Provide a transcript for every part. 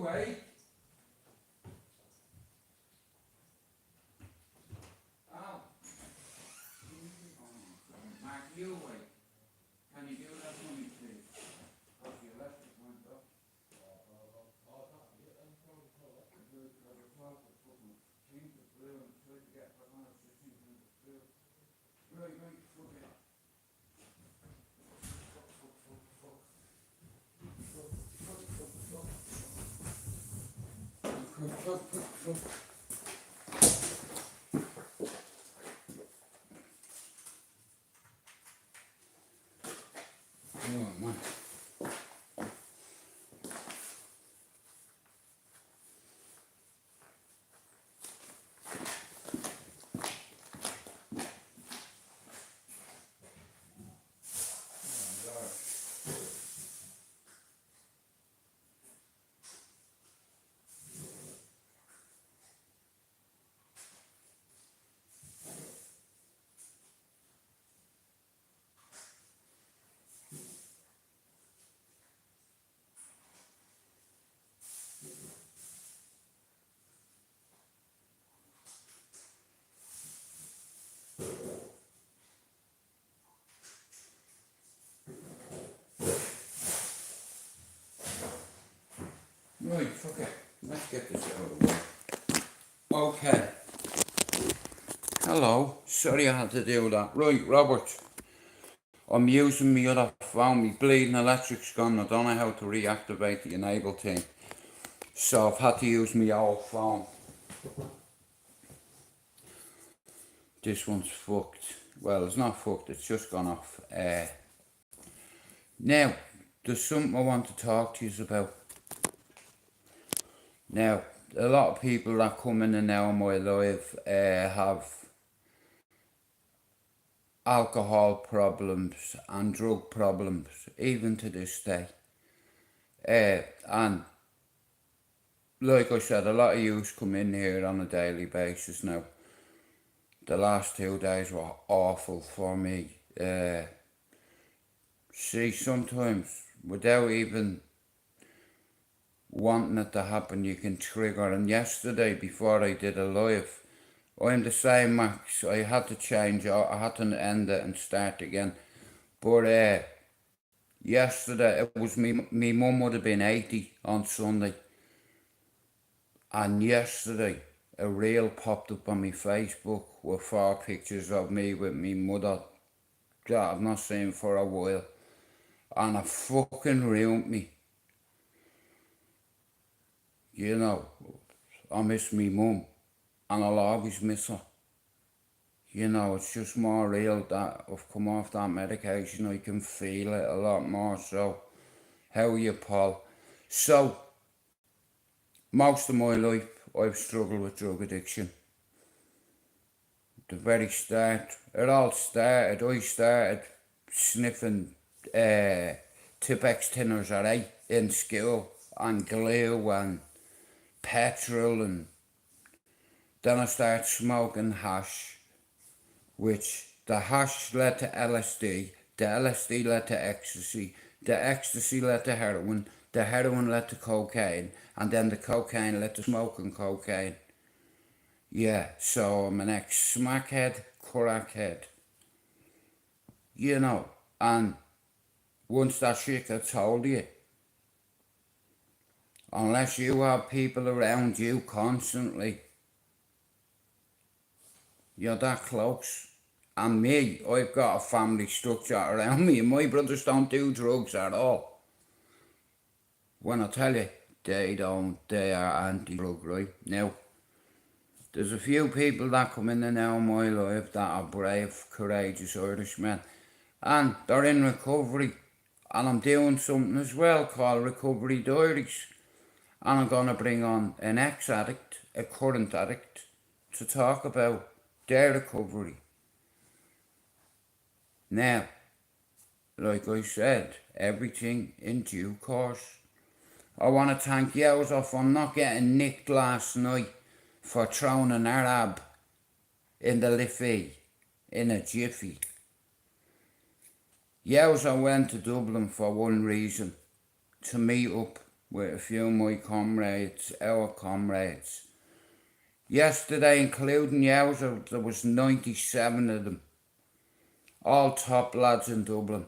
eh? Oh. Mark, you eh? Can you do that for me, please? Because the electric went up. Right, fuck it. Fuck. Oh, man. Right, fuck it. Let's get this out of the way. Okay. Hello. Sorry I had to do that. Right, Robert. I'm using my other phone. My bleeding electric's gone. I don't know how to reactivate the enable thing. So I've had to use my old phone. This one's fucked. Well, it's not fucked. It's just gone off. Now, there's something I want to talk to you about. Now, a lot of people that come in and out of my life have alcohol problems and drug problems, even to this day. And like I said, a lot of yous come in here on a daily basis now. The last 2 days were awful for me. See, sometimes without even wanting it to happen, you can trigger. And yesterday, before I did a live, I'm the same, Max. I had to change. I had to end it and start again. But yesterday, it was me mum would have been 80 on Sunday. And yesterday, a reel popped up on my Facebook with 4 pictures of me with me mother that I've not seen for a while. And it fucking ruined me. You know, I miss me mum. And I'll always miss her. You know, it's just more real that I've come off that medication. I can feel it a lot more. So, how are you, Paul? So, most of my life, I've struggled with drug addiction. The very start, it all started, I started sniffing Tipex tinners at 8 in school, and glue and petrol, and then I started smoking hash, which the hash led to LSD, the LSD led to ecstasy, the ecstasy led to heroin, the heroin led to cocaine, and then the cocaine led to smoking cocaine. Yeah, so I'm an ex-smackhead, crackhead. You know, and once that shit gets hold of you, unless you have people around you constantly, you're that close. And me, I've got a family structure around me, and my brothers don't do drugs at all. When I tell you, they don't, they are anti-drug, right? Now, there's a few people that come in and out of my life that are brave, courageous Irishmen, and they're in recovery. And I'm doing something as well called Recovery Diaries. And I'm going to bring on an ex-addict, a current addict, to talk about their recovery. Now, like I said, everything in due course. I want to thank Yowza for not getting nicked last night for throwing an Arab in the Liffey in a jiffy. Yowza went to Dublin for one reason, to meet up with a few of my comrades, our comrades. Yesterday, including Yowza, there was 97 of them. All top lads in Dublin.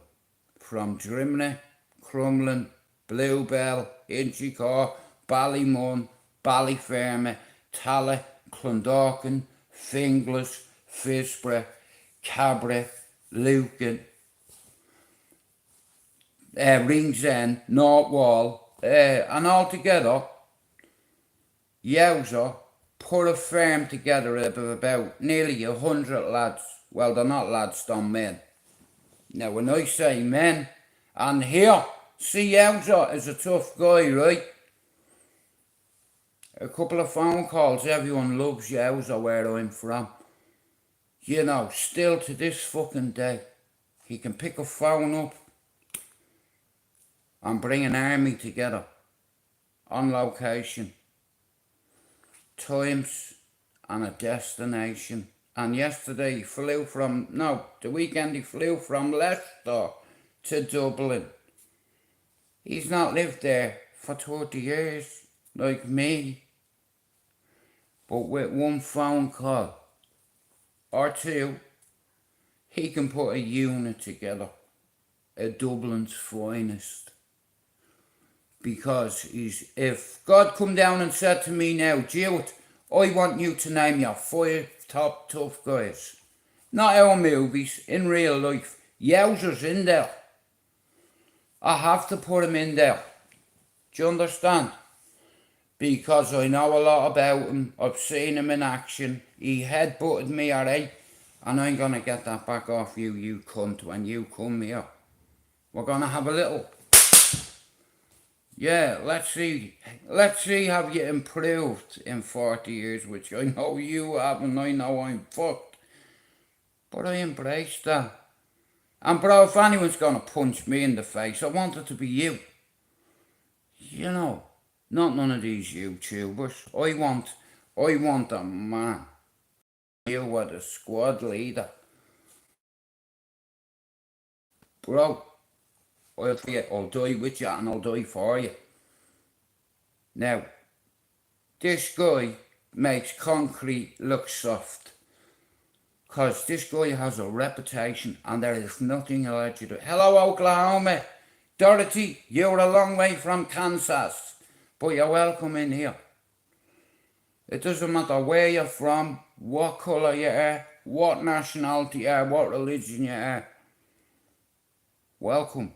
From Drimnagh, Crumlin, Bluebell, Inchicore, Ballymun, Ballyfermot, Tallaght, Clondalkin, Finglas, Fisborough, Cabra, Lucan, Ringsend, North Wall, and all together, Yowza put a firm together of about nearly 100 lads. Well, they're not lads, they're men. Now, when I say men, and here, see, Yowza is a tough guy, right? A couple of phone calls, everyone loves Yowza where I'm from. You know, still to this fucking day, he can pick a phone up and bring an army together on location, times and a destination. And yesterday he flew from, no, the weekend he flew from Leicester to Dublin. He's not lived there for 30 years, like me. But with one phone call or two, he can put a unit together, a Dublin's finest. Because if God come down and said to me now, Jewett, I want you to name your 5 top tough guys. Not our movies, in real life. Yowza's in there. I have to put him in there. Do you understand? Because I know a lot about him. I've seen him in action. He headbutted me, alright? And I'm going to get that back off you, you cunt, when you come here. We're going to have a little... Yeah, let's see have you improved in 40 years, which I know you haven't, I know I'm fucked. But I embrace that. And bro, if anyone's gonna punch me in the face, I want it to be you. You know, not none of these YouTubers. I want a man. You were the squad leader. Bro, I'll die with you and I'll die for you. Now, this guy makes concrete look soft. Because this guy has a reputation and there is nothing allowed you to do. Hello, Oklahoma. Dorothy, you're a long way from Kansas, but you're welcome in here. It doesn't matter where you're from, what colour you are, what nationality you are, what religion you are. Welcome.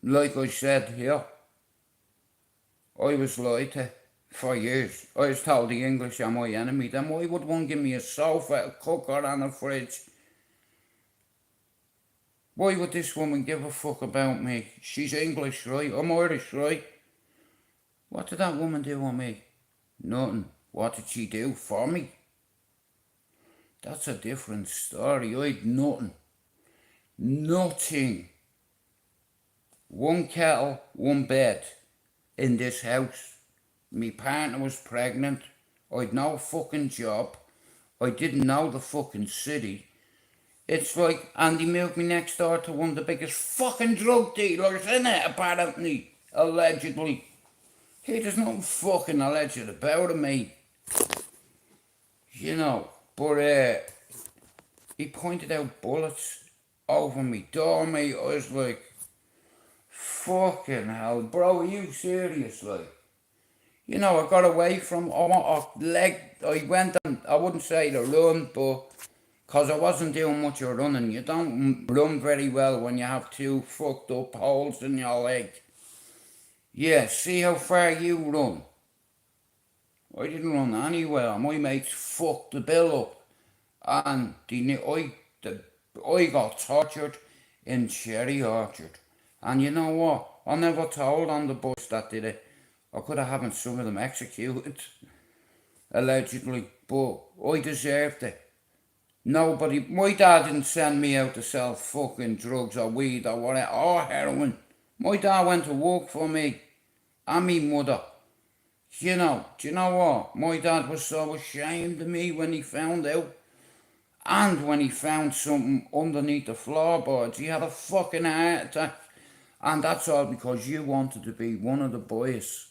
Like I said here, I was lied to for years. I was told the English are my enemy. Then why would one give me a sofa, a cooker and a fridge? Why would this woman give a fuck about me? She's English, right? I'm Irish, right? What did that woman do on me? Nothing. What did she do for me? That's a different story. I had nothing. Nothing. One kettle, one bed in this house. My partner was pregnant. I'd no fucking job. I didn't know the fucking city. It's like Andy moved me next door to one of the biggest fucking drug dealers in it, apparently. Allegedly. Hey, there's nothing fucking alleged about him, mate. You know, but he pointed out bullets over me door, mate. I was like, fucking hell, bro, are you serious, like? You know, I got away from, I went on, I wouldn't say to run, but, because I wasn't doing much of running. You don't run very well when you have 2 fucked up holes in your leg. Yeah, see how far you run. I didn't run anywhere. My mates fucked the bill up. And I got tortured in Cherry Orchard. And you know what? I never told on the bus that did it. I could have having some of them executed, allegedly, but I deserved it. Nobody, my dad didn't send me out to sell fucking drugs or weed or whatever, or heroin. My dad went to work for me and me mother. You know, do you know what? My dad was so ashamed of me when he found out. And when he found something underneath the floorboards, he had a fucking heart attack. And that's all because you wanted to be one of the boys.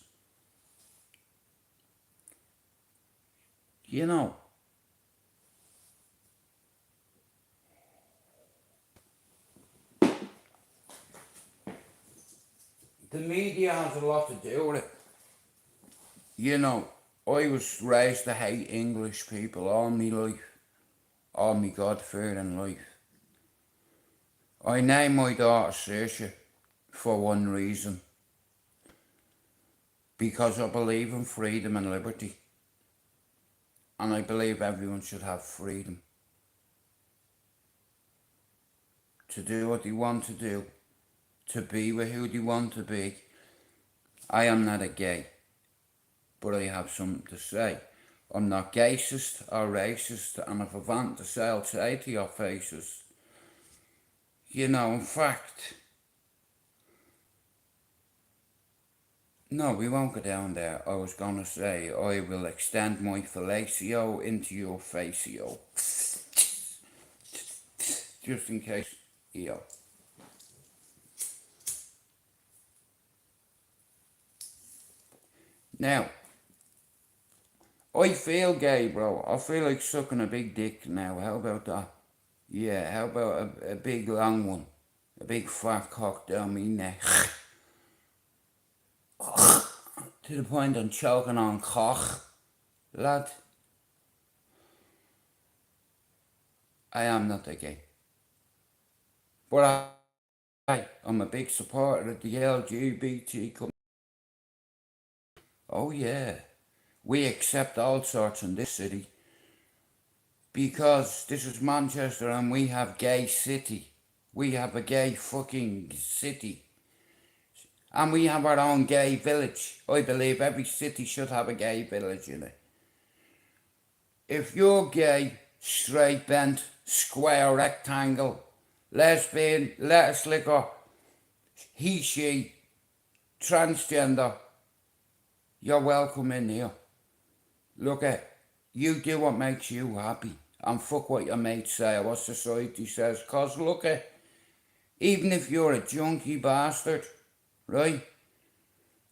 You know. The media has a lot to do with it. You know, I was raised to hate English people all my life. All my God-fearing life. I named my daughter Saoirse for one reason. Because I believe in freedom and liberty. And I believe everyone should have freedom to do what they want to do, to be with who they want to be. I am not a gay, but I have something to say. I'm not gayist or racist, and if I want to say, I'll say to your faces. You know, in fact, no, we won't go down there. I was going to say, I will extend my fellatio into your facio. Just in case, yo. Now, I feel gay, bro. I feel like sucking a big dick now. How about that? Yeah, how about a big long one? A big fat cock down me neck. To the point I'm choking on cock. Lad, I am not a gay. But I'm a big supporter of the LGBT community. Oh yeah, we accept all sorts in this city. Because this is Manchester and we have gay city. We have a gay fucking city. And we have our own gay village. I believe every city should have a gay village in it. If you're gay, straight, bent, square, rectangle, lesbian, lettuce liquor, he, she, transgender, you're welcome in here. Look at, you do what makes you happy. And fuck what your mates say or what society says. Cause look at, even if you're a junkie bastard, right?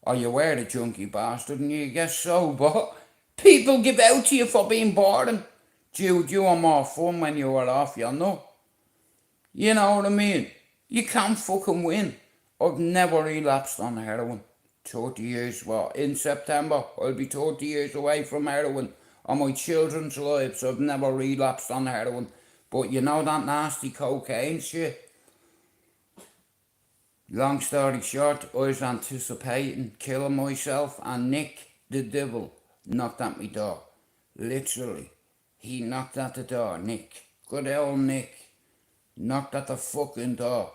Or you were a junkie bastard and you get sober, people give out to you for being boring. Dude, you were more fun when you were off, you know? You know what I mean? You can't fucking win. I've never relapsed on heroin. 30 years, well, in September, I'll be 30 years away from heroin. On my children's lives, I've never relapsed on heroin. But you know that nasty cocaine shit? Long story short, I was anticipating killing myself and Nick, the devil, knocked at my door. Literally. He knocked at the door, Nick. Good old Nick. Knocked at the fucking door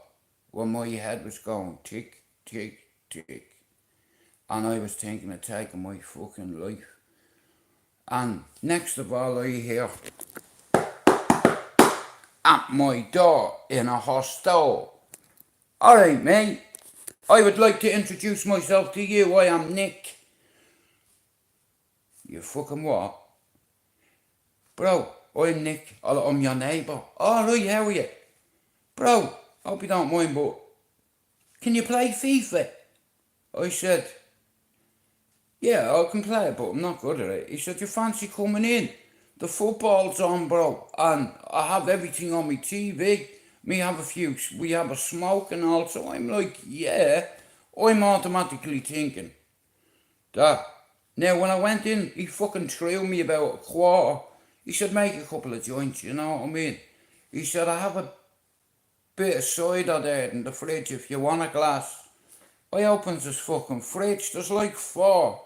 when my head was going tick, tick, tick. And I was thinking of taking my fucking life. And next of all, I hear at my door in a hostel. Alright, mate. I would like to introduce myself to you. I am Nick. You fucking what? Bro, I'm Nick. I'm your neighbour. Alright, how are you? Bro, hope you don't mind, but can you play FIFA? I said, yeah, I can play it, but I'm not good at it. He said, you fancy coming in? The football's on, bro, and I have everything on my TV. We have a smoke and all, so I'm like, yeah. I'm automatically thinking that. Now, when I went in, he fucking threw me about a quarter. He said, make a couple of joints, you know what I mean? He said, I have a bit of cider there in the fridge if you want a glass. I opens this fucking fridge, there's like 4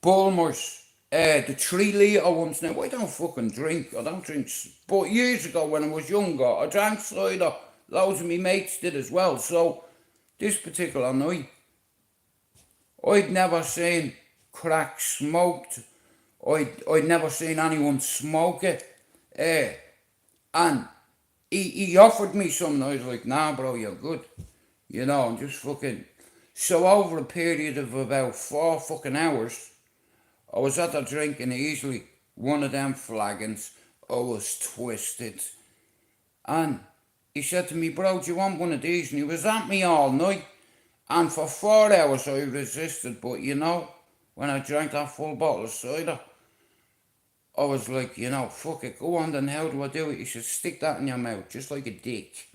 Bulmers. The 3 litre ones. Now, I don't fucking drink. I don't drink. But years ago when I was younger, I drank cider. Loads of me mates did as well. So, this particular night, I'd never seen crack smoked. I'd never seen anyone smoke it. And he offered me some and I was like, nah, bro, you're good. You know, I'm just fucking... So over a period of about 4 fucking hours, I was at the drinking easily. One of them flagons, I was twisted. And he said to me, bro, do you want one of these? And he was at me all night. And for 4 hours I resisted. But you know, when I drank that full bottle of cider, I was like, you know, fuck it, go on then, how do I do it? He said, stick that in your mouth, just like a dick.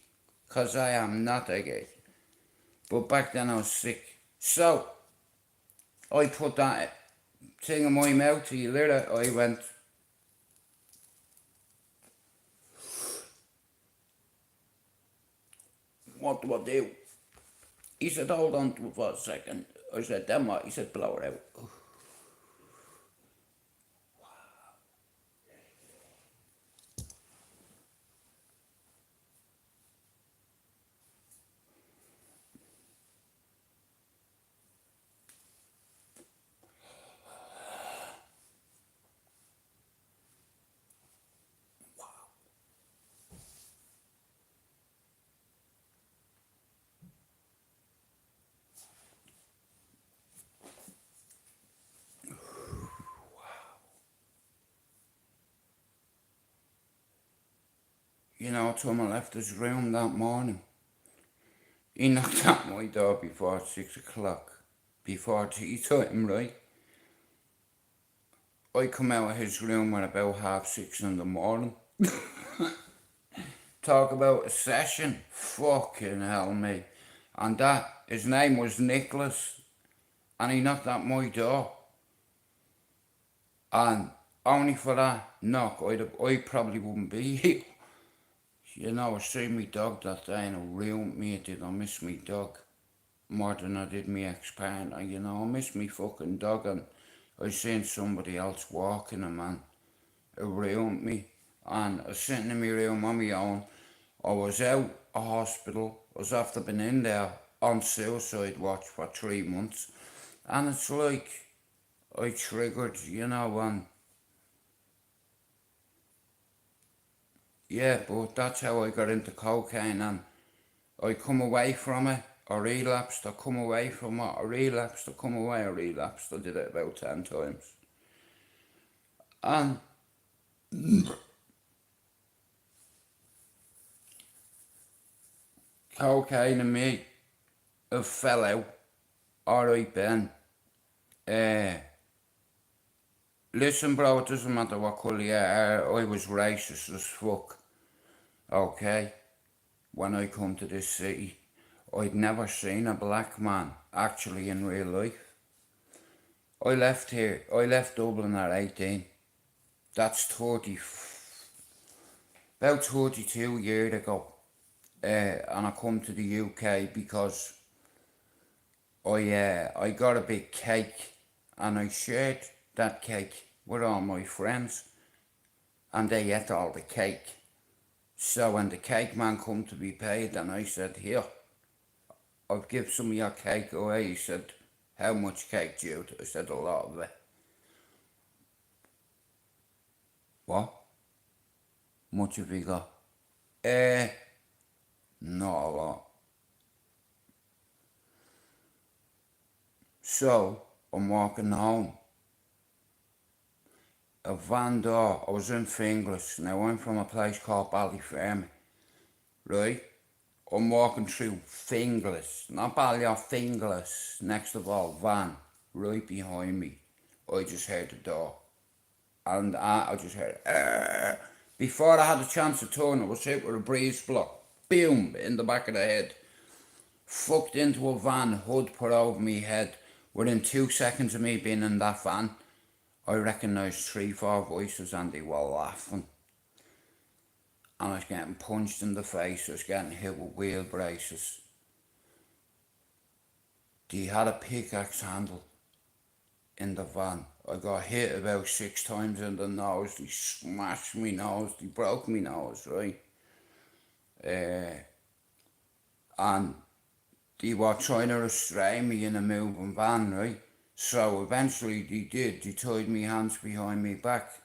Because I am not a gay. But back then I was sick. So, I put that thing in my mouth, he lit it, I went, what do I do? He said, hold on to it for a second. I said, then what? He said, blow it out. You know, Tom left his room that morning. He knocked at my door before 6 o'clock, before tea time, right? I come out of his room at about 6:30 in the morning. Talk about a session. Fucking hell, mate. And his name was Nicholas. And he knocked at my door. And only for that knock, I probably wouldn't be here. You know, I seen me dog that day and it ruined me. It did. I miss me dog more than I did me ex-partner. You know, I miss me fucking dog, and I seen somebody else walking him, man. It ruined me. And I was sitting in my room on my own. I was out of hospital. I was after been in there on suicide watch for 3 months. And it's like I triggered, you know, and yeah, but that's how I got into cocaine, and I come away from it, I relapsed, I come away from it, I relapsed, I come away, I relapsed. I did it about 10 times. And cocaine and me have fell out. Alright, Ben. Listen, bro, it doesn't matter what colour you are, I was racist as fuck. Okay? When I come to this city, I'd never seen a black man actually in real life. I left Dublin at 18. That's about 32 years ago. And I come to the UK because I got a big cake and I shared that cake with all my friends and they ate all the cake. So when the cake man come to be paid and I said, here, I'll give some of your cake away. He said, how much cake do you? I said, a lot of it. What? Much have you got? Not a lot. So, I'm walking home. A van door, I was in Finglas. Now I'm from a place called Ballyfermot, right? I'm walking through Finglas, not Ballyer, Finglas, next of all, van, right behind me. I just heard the door. And I just heard, before I had a chance to turn, I was hit with a breeze block. Boom, in the back of the head. Fucked into a van, hood put over me head. Within 2 seconds of me being in that van, I recognised 3-4 voices and they were laughing. And I was getting punched in the face, I was getting hit with wheel braces. They had a pickaxe handle in the van. I got hit about 6 times in the nose, they smashed me nose, they broke me nose, right? And they were trying to restrain me in a moving van, right? So eventually they did. They tied me hands behind me back.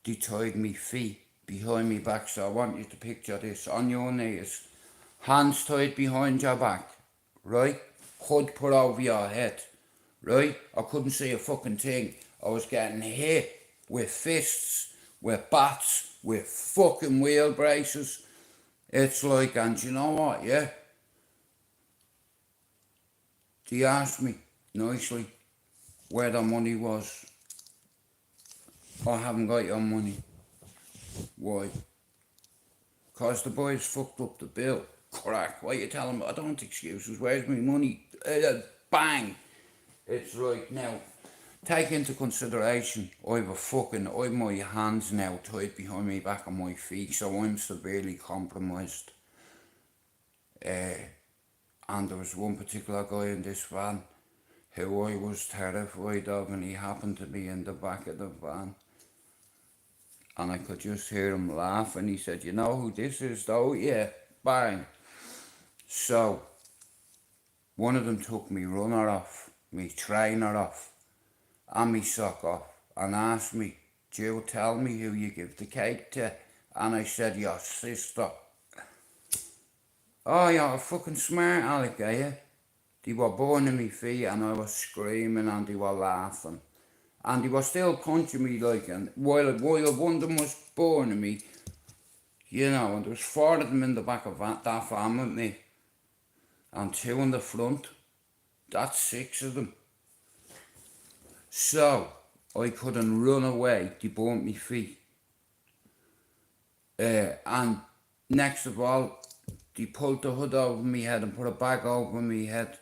They tied me feet behind me back. So I want you to picture this. On your knees. Hands tied behind your back. Right? Hood put over your head. Right? I couldn't see a fucking thing. I was getting hit with fists, with bats, with fucking wheel braces. It's like, and you know what, yeah? They asked me nicely where the money was. I haven't got your money. Why? Because the boys fucked up the bill. Crack. Why you tell them? I don't want excuses. Where's my money? Bang. It's like, now, take into consideration, I've my hands now tied behind my back and my feet, so I'm severely compromised. And there was one particular guy in this van who I was terrified of, and he happened to be in the back of the van. And I could just hear him laugh, and he said, "You know who this is though?" Yeah, bang. So, one of them took me runner off, me trainer off, and me sock off, and asked me, "Do you tell me who you give the cake to?" And I said, "Your sister." "Oh, you're a fucking smart aleck, are you?" They were burning me feet, and I was screaming, and they were laughing. And they were still punching me, like, and while one of them was burning me, you know, and there was 4 of them in the back of that van with me, and 2 in the front. That's 6 of them. So, I couldn't run away. They burnt me feet. And next of all, they pulled the hood over my head and put a bag over my head,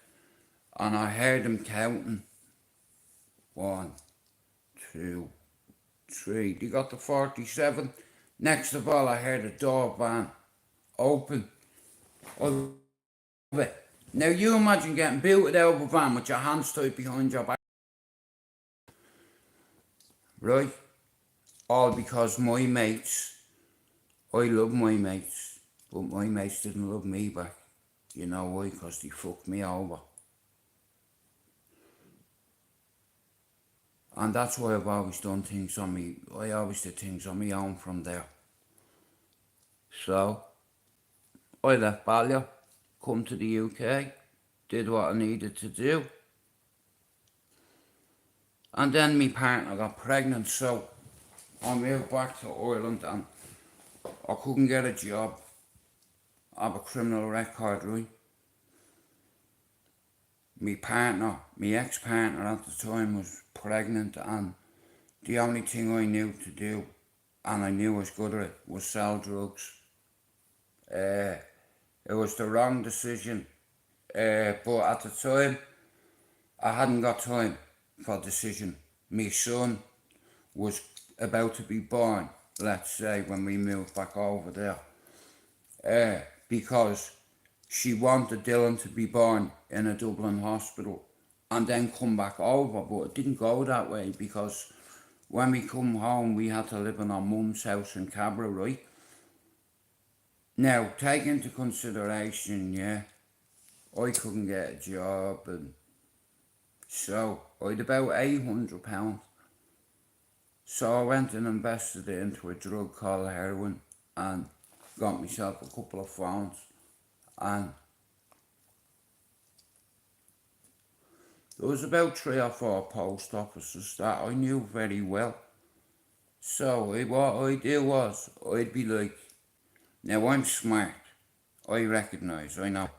and I heard them counting. 1, 2, 3. They got to 47. Next of all, I heard the door van open. Now you imagine getting booted out of a van with your hands tied behind your back. Right? All because my mates, I love my mates, but my mates didn't love me back. You know why? Because they fucked me over. And that's why I've always done things on me. I always did things on my own from there. So, I left Ballier, come to the UK, did what I needed to do. And then my partner got pregnant, so I moved back to Ireland, and I couldn't get a job. I have a criminal record, right? My ex-partner at the time was pregnant, and the only thing I knew to do, and I knew I was good at it, was sell drugs. It was the wrong decision, but at the time, I hadn't got time for decision. My son was about to be born, let's say, when we moved back over there. Because she wanted Dylan to be born in a Dublin hospital and then come back over, but it didn't go that way, because when we come home, we had to live in our mum's house in Cabra, right? Now, take into consideration, yeah, I couldn't get a job, and so I had about £800. So I went and invested it into a drug called heroin, and got myself a couple of phones, and there was about 3 or 4 post offices that I knew very well. So what I do was, I'd be like, now I'm smart, I recognise, I know.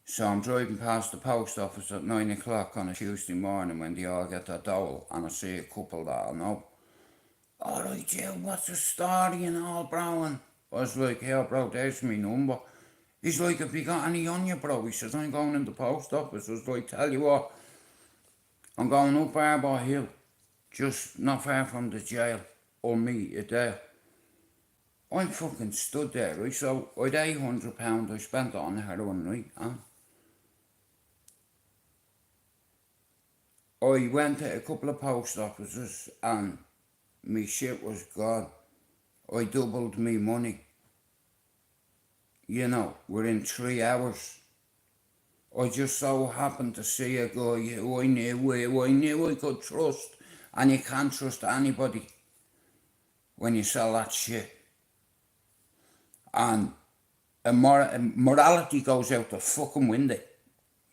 So I'm driving past the post office at 9 o'clock on a Tuesday morning when they all get their dole, and I see a couple that I know. "Alright, Joe, what's the story and all, bro?" And I was like, "Here, bro, there's my number." He's like, "Have you got any on you, bro?" He says, "I'm going in the post office." I was like, "Tell you what, I'm going up Arbor Hill, just not far from the jail. I'll meet you there." I'm fucking stood there, right? So I had £800, I spent it on heroin, right? I went to a couple of post offices, and my shit was gone. I doubled me money, you know, within 3 hours. I just so happened to see a guy who I knew I could trust, and you can't trust anybody when you sell that shit. And morality goes out the fucking window,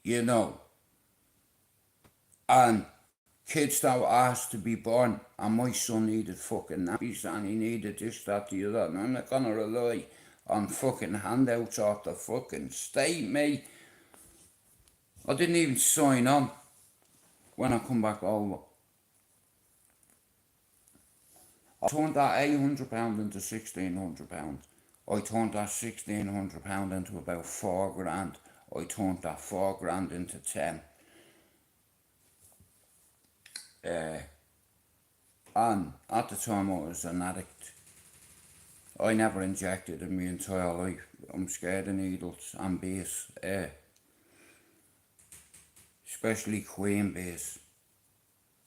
you know. And kids don't ask to be born, and my son needed fucking nappies, and he needed this, that, the other, and I'm not gonna lie, on fucking handouts off the fucking state, mate. I didn't even sign on when I come back over. I turned that £800 into £1,600. I turned that £1,600 into about 4 grand. I turned that 4 grand into 10. And at the time I was an addict. I never injected in my entire life. I'm scared of needles and bees. Especially queen bees.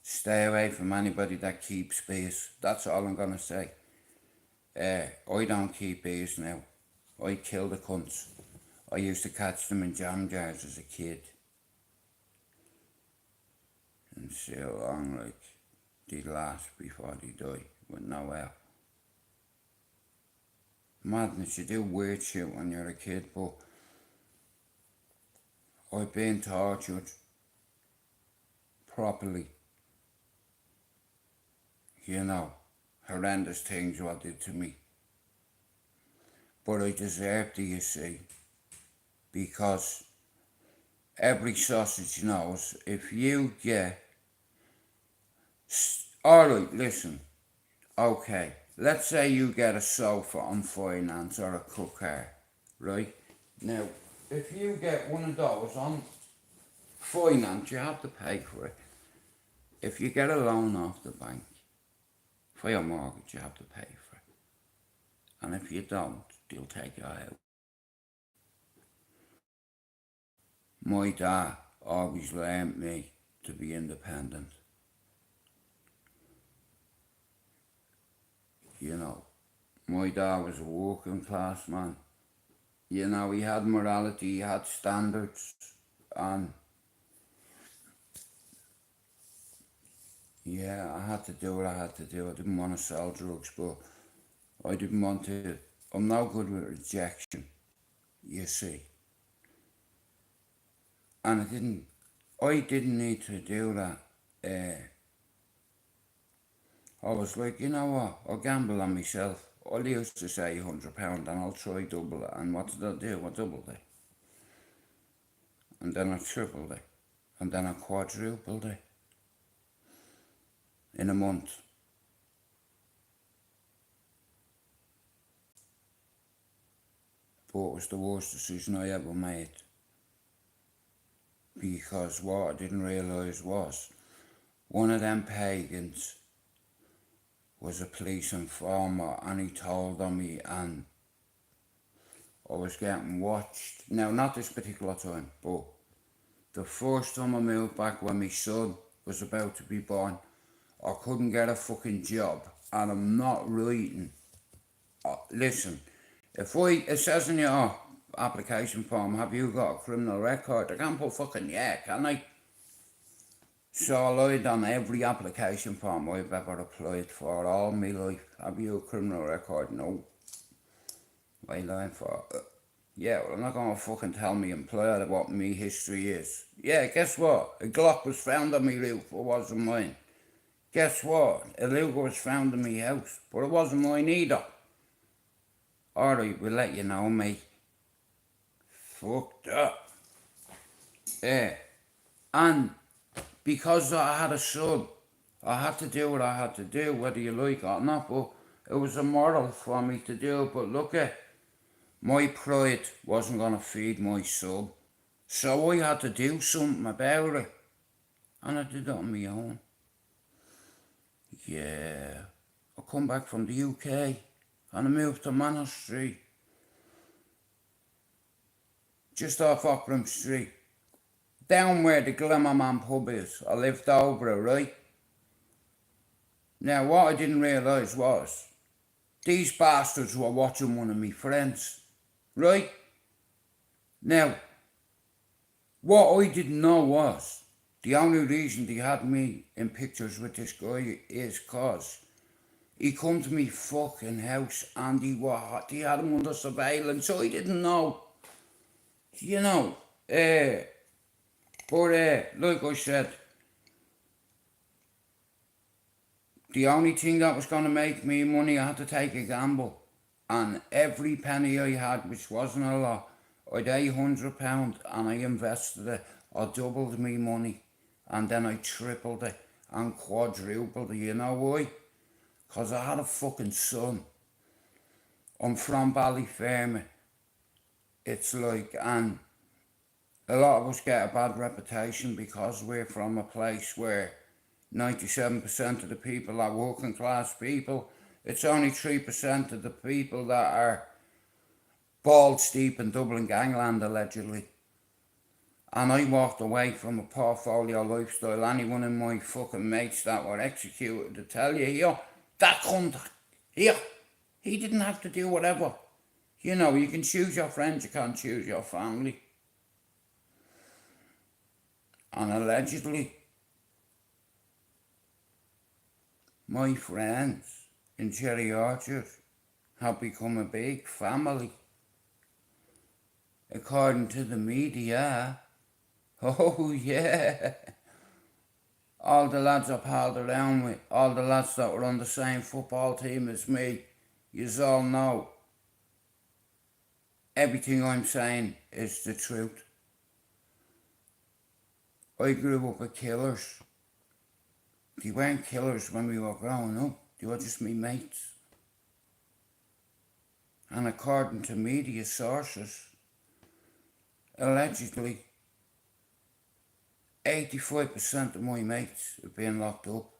Stay away from anybody that keeps bees. That's all I'm gonna say. I don't keep bees now. I kill the cunts. I used to catch them in jam jars as a kid. And see how long like they last before they die with no help. Madness, you do weird shit when you're a kid, but I've been tortured properly. You know, horrendous things what did to me. But I deserved it, you see, because every sausage knows if you get... Alright, listen, okay, let's say you get a sofa on finance or a cooker, right? Now, if you get one of those on finance, you have to pay for it. If you get a loan off the bank for your mortgage, you have to pay for it. And if you don't, they'll take you out. My dad always learned me to be independent. You know, my dad was a working class man. You know, he had morality, he had standards, and yeah, I had to do what I had to do. I didn't want to sell drugs, but I didn't want to. I'm no good with rejection, you see. And I didn't need to do that. I was like, you know what, I'll gamble on myself. I used to say £100 and I'll try double it. And what did I do? I doubled it. And then I tripled it. And then I quadrupled it. In a month. But it was the worst decision I ever made. Because what I didn't realise was, one of them pagans was a police informer and he told on me and I was getting watched. Now, not this particular time, but the first time I moved back when my son was about to be born, I couldn't get a fucking job and I'm not writing. Listen, if it says in your application form, have you got a criminal record? I can't put fucking yeah, can I? So I lied on every application form I've ever applied for all my life. Have you a criminal record? No. I lied for yeah, well, I'm not going to fucking tell me employer what me history is. Yeah, guess what? A Glock was found on me roof, it wasn't mine. Guess what? A Luger was found in my house, but it wasn't mine either. Alright, we'll let you know, mate. Fucked up. Yeah. And because I had a son, I had to do what I had to do, whether you like it or not, but it was immoral for me to do. But look at, my pride wasn't going to feed my son, so I had to do something about it, and I did it on my own. Yeah, I come back from the UK, and I moved to Manor Street, just off Ockram Street. Down where the Glimmerman pub is. I lived over it, right? Now, what I didn't realise was, these bastards were watching one of my friends, right? Now, what I didn't know was, the only reason they had me in pictures with this guy is cause he come to me fucking house and he had him under surveillance, so I didn't know, you know, but like I said, the only thing that was going to make me money, I had to take a gamble. And every penny I had, which wasn't a lot, I'd £800 and I invested it. I doubled me money and then I tripled it and quadrupled it. You know why? Because I had a fucking son. I'm from Ballyfermot. It's like, and a lot of us get a bad reputation because we're from a place where 97% of the people are working class people. It's only 3% of the people that are balls deep in Dublin gangland, allegedly. And I walked away from a portfolio lifestyle. Anyone in my fucking mates that were executed to tell you, here, that cunt, here, he didn't have to do whatever. You know, you can choose your friends, you can't choose your family. And allegedly, my friends in Cherry Orchard have become a big family. According to the media, oh yeah. All the lads I palled around with, all the lads that were on the same football team as me, yous all know everything I'm saying is the truth. I grew up with killers. They weren't killers when we were growing up, they were just me mates. And according to media sources, allegedly 85% of my mates have been locked up.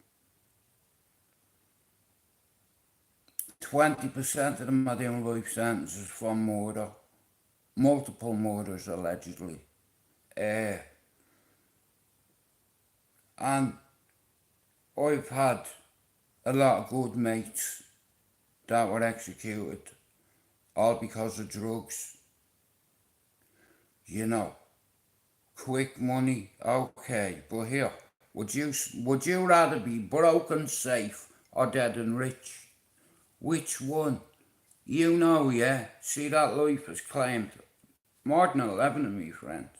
20% of them are doing life sentences for murder. Multiple murders, allegedly. And I've had a lot of good mates that were executed, all because of drugs. You know, quick money, okay, but here, would you rather be broke and safe or dead and rich? Which one? You know, yeah. See, that life has claimed more than 11 of me friends.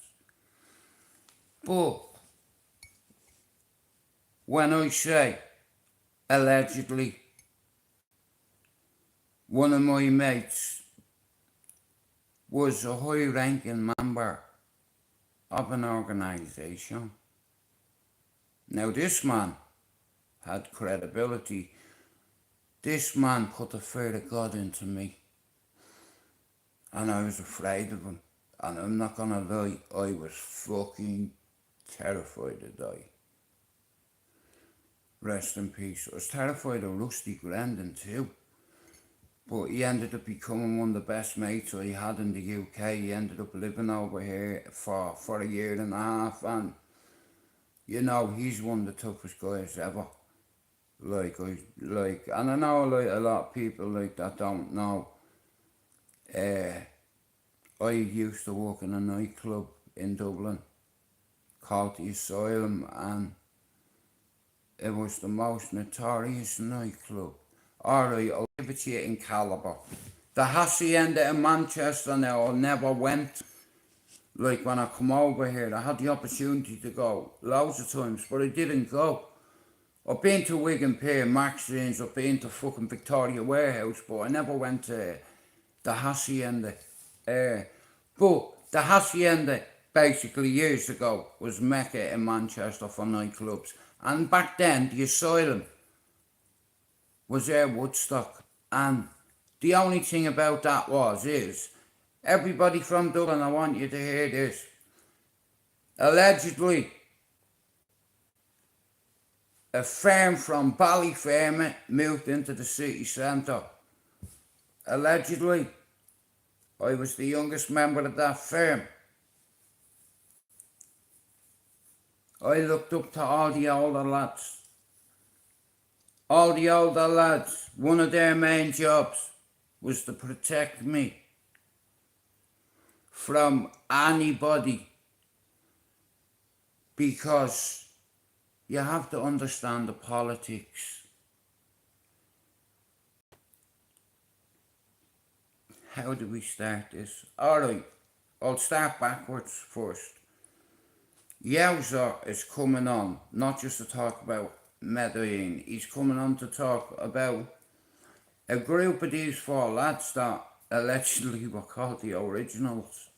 But when I say allegedly, one of my mates was a high-ranking member of an organisation. Now this man had credibility. This man put the fear of God into me. And I was afraid of him. And I'm not gonna lie, I was fucking terrified to die. Rest in peace. I was terrified of Rusty Grandin too. But he ended up becoming one of the best mates I had in the UK. He ended up living over here for a year and a half, and you know, he's one of the toughest guys ever. And I know like a lot of people like that don't know. I used to work in a nightclub in Dublin called the Asylum, and it was the most notorious nightclub. Alright, I'll give it to you in calibre. The Hacienda in Manchester now, I never went. Like when I come over here, I had the opportunity to go loads of times, but I didn't go. I've been to Wigan Pier, Maxines, I've been to fucking Victoria Warehouse, but I never went to the Hacienda. But the Hacienda, basically years ago, was Mecca in Manchester for nightclubs. And back then, the Asylum was Air Woodstock. And the only thing about that is, everybody from Dublin, I want you to hear this. Allegedly, a firm from Ballyfermot moved into the city centre. Allegedly, I was the youngest member of that firm. I looked up to all the older lads. All the older lads, one of their main jobs was to protect me from anybody, because you have to understand the politics. How do we start this? Alright, I'll start backwards first. Yowza is coming on, not just to talk about Medellin, he's coming on to talk about a group of these four lads that allegedly were called the Originals.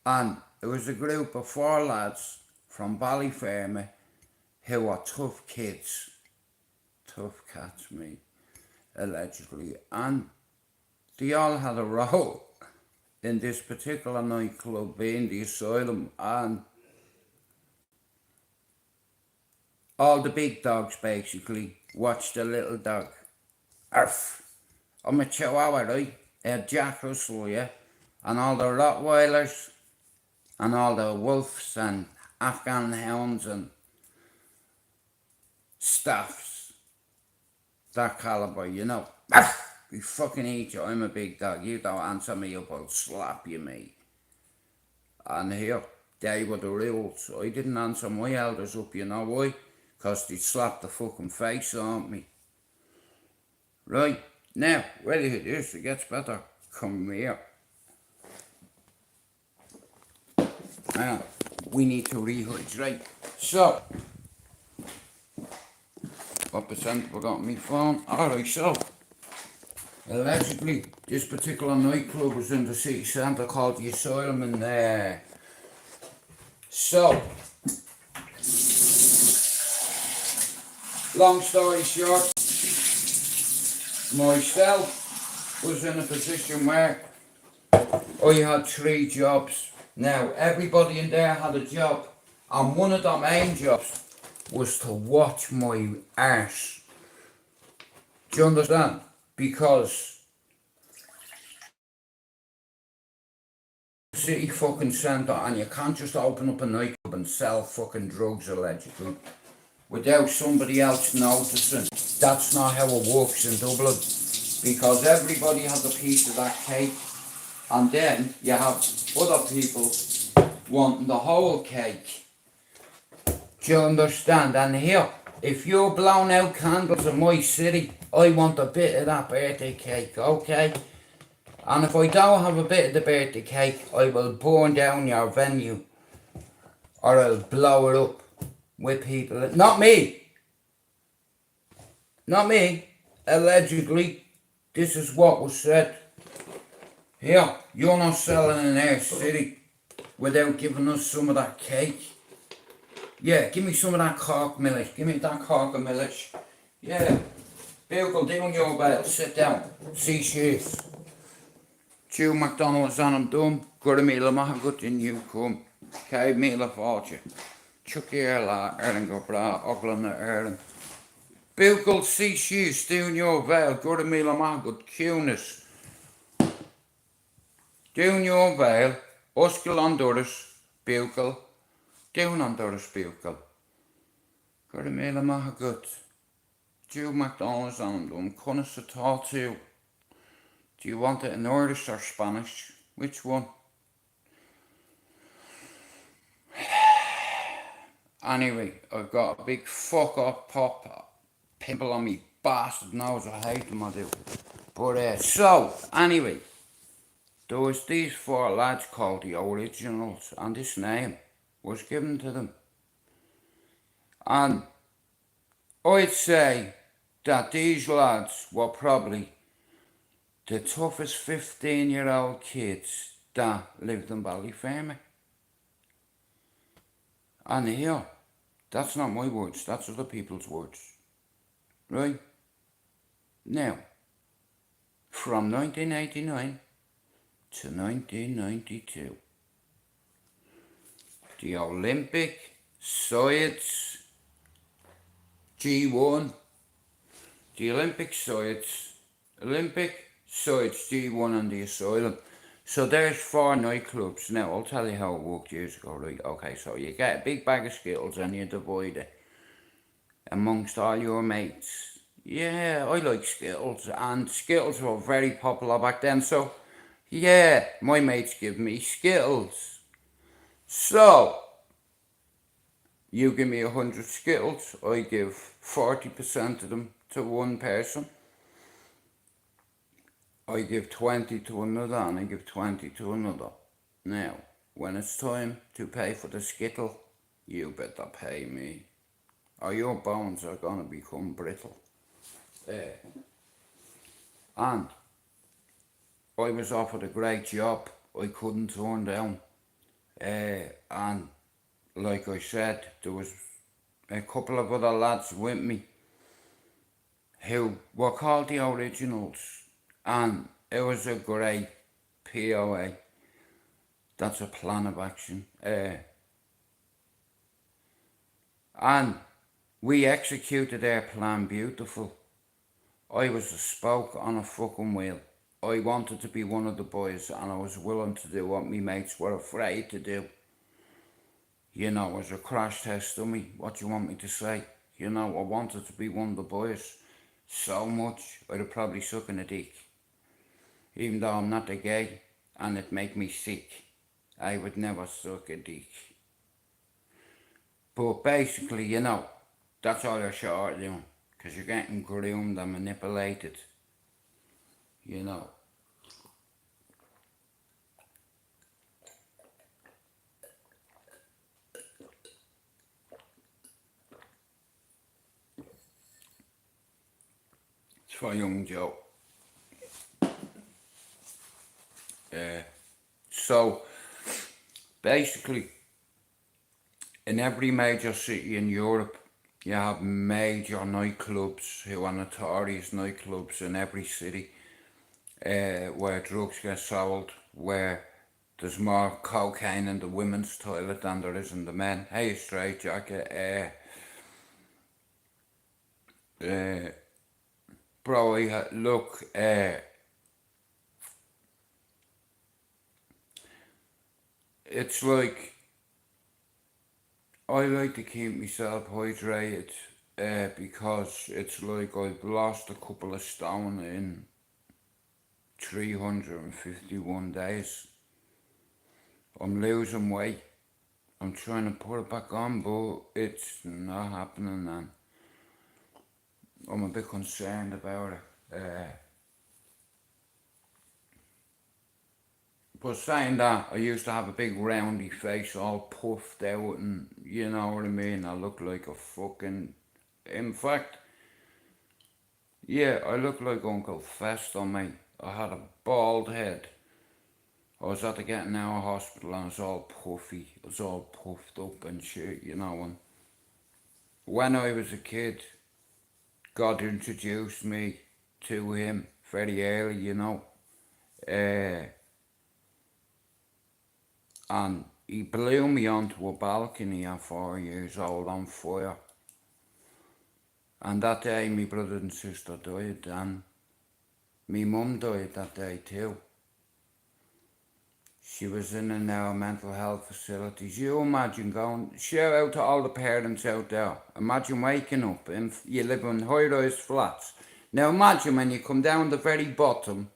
And it was a group of four lads from Ballyfermot who were tough kids. Tough cats, me, allegedly. And they all had a role in this particular nightclub being the Asylum, and all the big dogs basically watched the little dog. Arf! I'm a Chihuahua, right? Jack Russell, yeah? And all the Rottweilers, and all the wolves, and Afghan hounds, and staffs. That caliber, you know. Arf! We fucking eat you, I'm a big dog. You don't answer me up, I'll slap you, mate. And here, they were the rules. I didn't answer my elders up, you know why? Because they'd slap the fucking face on me. Right, now, ready it is, it gets better. Come here. Now, we need to rehydrate. So, what percent have I got on my phone? Alright, so, allegedly, this particular nightclub was in the city centre called the Asylum, and so, long story short, myself was in a position where I had 3 jobs. Now, everybody in there had a job, and one of the main jobs was to watch my arse. Do you understand? Because city fucking centre, and you can't just open up a nightclub and sell fucking drugs allegedly without somebody else noticing. That's not how it works in Dublin, because everybody has a piece of that cake, and then you have other people wanting the whole cake. Do you understand? And here, if you're blowing out candles in my city, I want a bit of that birthday cake, okay? And if I don't have a bit of the birthday cake, I will burn down your venue, or I'll blow it up with people. Not me. Not me. Allegedly, this is what was said. Here, you're not selling in our city without giving us some of that cake. Yeah, give me some of that Cork millet. Give me that Cork of millet. Yeah. Bugle, down your bed. Sit down. See shoes. Chew McDonald's on them done. Good a meal of my good in you come. Cave meal of fortune. Chuck your la Erling go bra. Oglan the Erling. Bugle, see shoes. Down your veil. Good a meal of my good cuteness. Down your veil. Oskel on Doris. Bugle. Down on Doris Bugle. Good a meal of my good. Chew McDonald's on them. Cunnis a tall too. Do you want it in Irish or Spanish? Which one? Anyway, I've got a big fuck up pop pimple on me bastard nose. I hate them, I do. But so, anyway, there was these 4 lads called the Originals, and this name was given to them. And I'd say that these lads were probably the toughest 15-year-old kids that lived in Ballyfermot. And here, that's not my words, that's other people's words. Right? Now, from 1989 to 1992, the Olympic sides G1, the Olympic sides G1 and the Asylum. So there's 4 nightclubs. Now, I'll tell you how it worked years ago, right? Okay, so you get a big bag of Skittles and you divide it amongst all your mates. Yeah, I like Skittles, and Skittles were very popular back then, so yeah, my mates give me Skittles. So, you give me 100 Skittles, I give 40% of them to one person. I give 20 to another, and I give 20 to another. Now, when it's time to pay for the Skittle, you better pay me, or your bones are gonna become brittle. And I was offered a great job I couldn't turn down. And like I said, there was a couple of other lads with me who were called the Originals, and it was a great POA. That's a plan of action. And we executed our plan beautiful. I was a spoke on a fucking wheel. I wanted to be one of the boys, and I was willing to do what me mates were afraid to do. You know, as a crash test dummy, what do you want me to say? You know, I wanted to be one of the boys so much, I'd have probably sucking a dick. Even though I'm not a gay, and it'd make me sick, I would never suck a dick. But basically, you know, that's all you're short of doing, because you're getting groomed and manipulated. You know. It's for young Joe. So, basically, in every major city in Europe, you have major nightclubs who are notorious nightclubs in every city, where drugs get sold, where there's more cocaine in the women's toilet than there is in the men. Hey, straight jacket. Bro, look, it's like, I like to keep myself hydrated, because it's like I've lost a couple of stone in 351 days. I'm losing weight. I'm trying to put it back on, but it's not happening, and I'm a bit concerned about it. But saying that, I used to have a big roundy face all puffed out, and you know what I mean, I look like a fucking... In fact, yeah, I look like Uncle Fester, mate. I had a bald head. I was at the getting out of hospital and I was all puffy. I was all puffed up and shit, you know. And when I was a kid, God introduced me to him very early, you know. And he blew me onto a balcony at 4 years old on fire. And that day, my brother and sister died, and my mum died that day too. She was in an our mental health facilities. You imagine going, shout out to all the parents out there. Imagine waking up and you live in high-rise flats. Now imagine when you come down the very bottom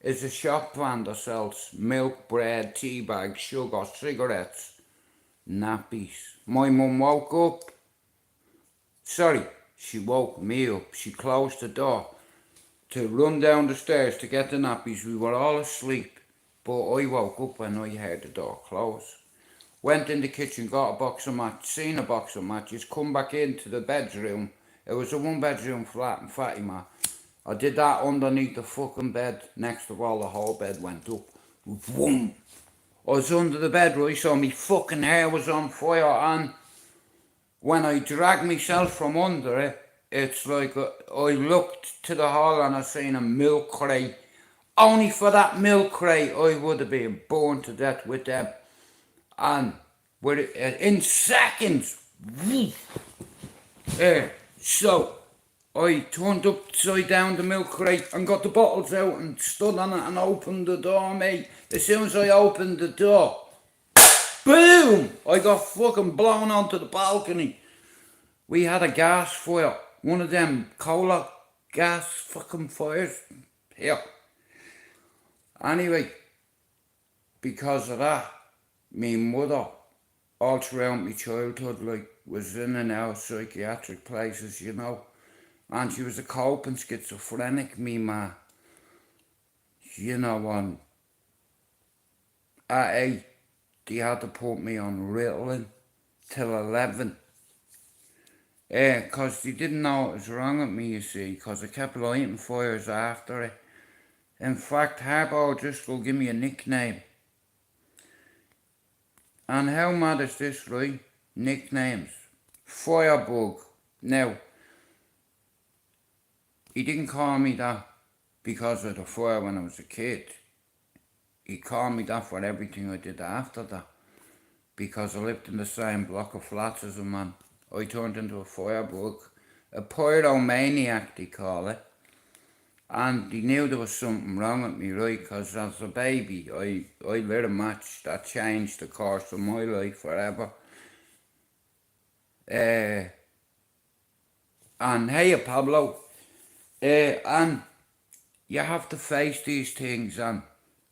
is a shop van that sells milk, bread, tea bags, sugar, cigarettes, nappies. My mum woke up. Sorry, she woke me up. She closed the door to run down the stairs to get the nappies. We were all asleep. But I woke up when I heard the door close. Went in the kitchen, got a box of matches, seen a box of matches, come back into the bedroom. It was a one-bedroom flat in Fatima. I did that underneath the fucking bed. Next of all, the whole bed went up. Vroom! I was under the bed, right, so my fucking hair was on fire, and when I dragged myself from under it, it's like I looked to the hall and I seen a milk crate. Only for that milk crate, I would have been born to death with them. And with in seconds, so I turned upside down the milk crate and got the bottles out and stood on it and opened the door, mate. As soon as I opened the door, boom! I got fucking blown onto the balcony. We had a gas fire, one of them cola gas fucking fires. Here. Anyway, because of that, me mother, all throughout my childhood, like, was in and out of psychiatric places, you know. And she was a coping schizophrenic, me ma. You know, and at 8, they had to put me on Ritalin till 11. Because they didn't know what was wrong with me, you see, because I kept lighting fires after it. In fact, Harbo Driscoll gave me a nickname. And how mad is this, right? Nicknames. Firebug. Now, he didn't call me that because of the fire when I was a kid. He called me that for everything I did after that. Because I lived in the same block of flats as a man. I turned into a firebug. A pyromaniac, they call it. And he knew there was something wrong with me, right? Because as a baby, I lit a match that changed the course of my life forever. And hey, Pablo. And you have to face these things, and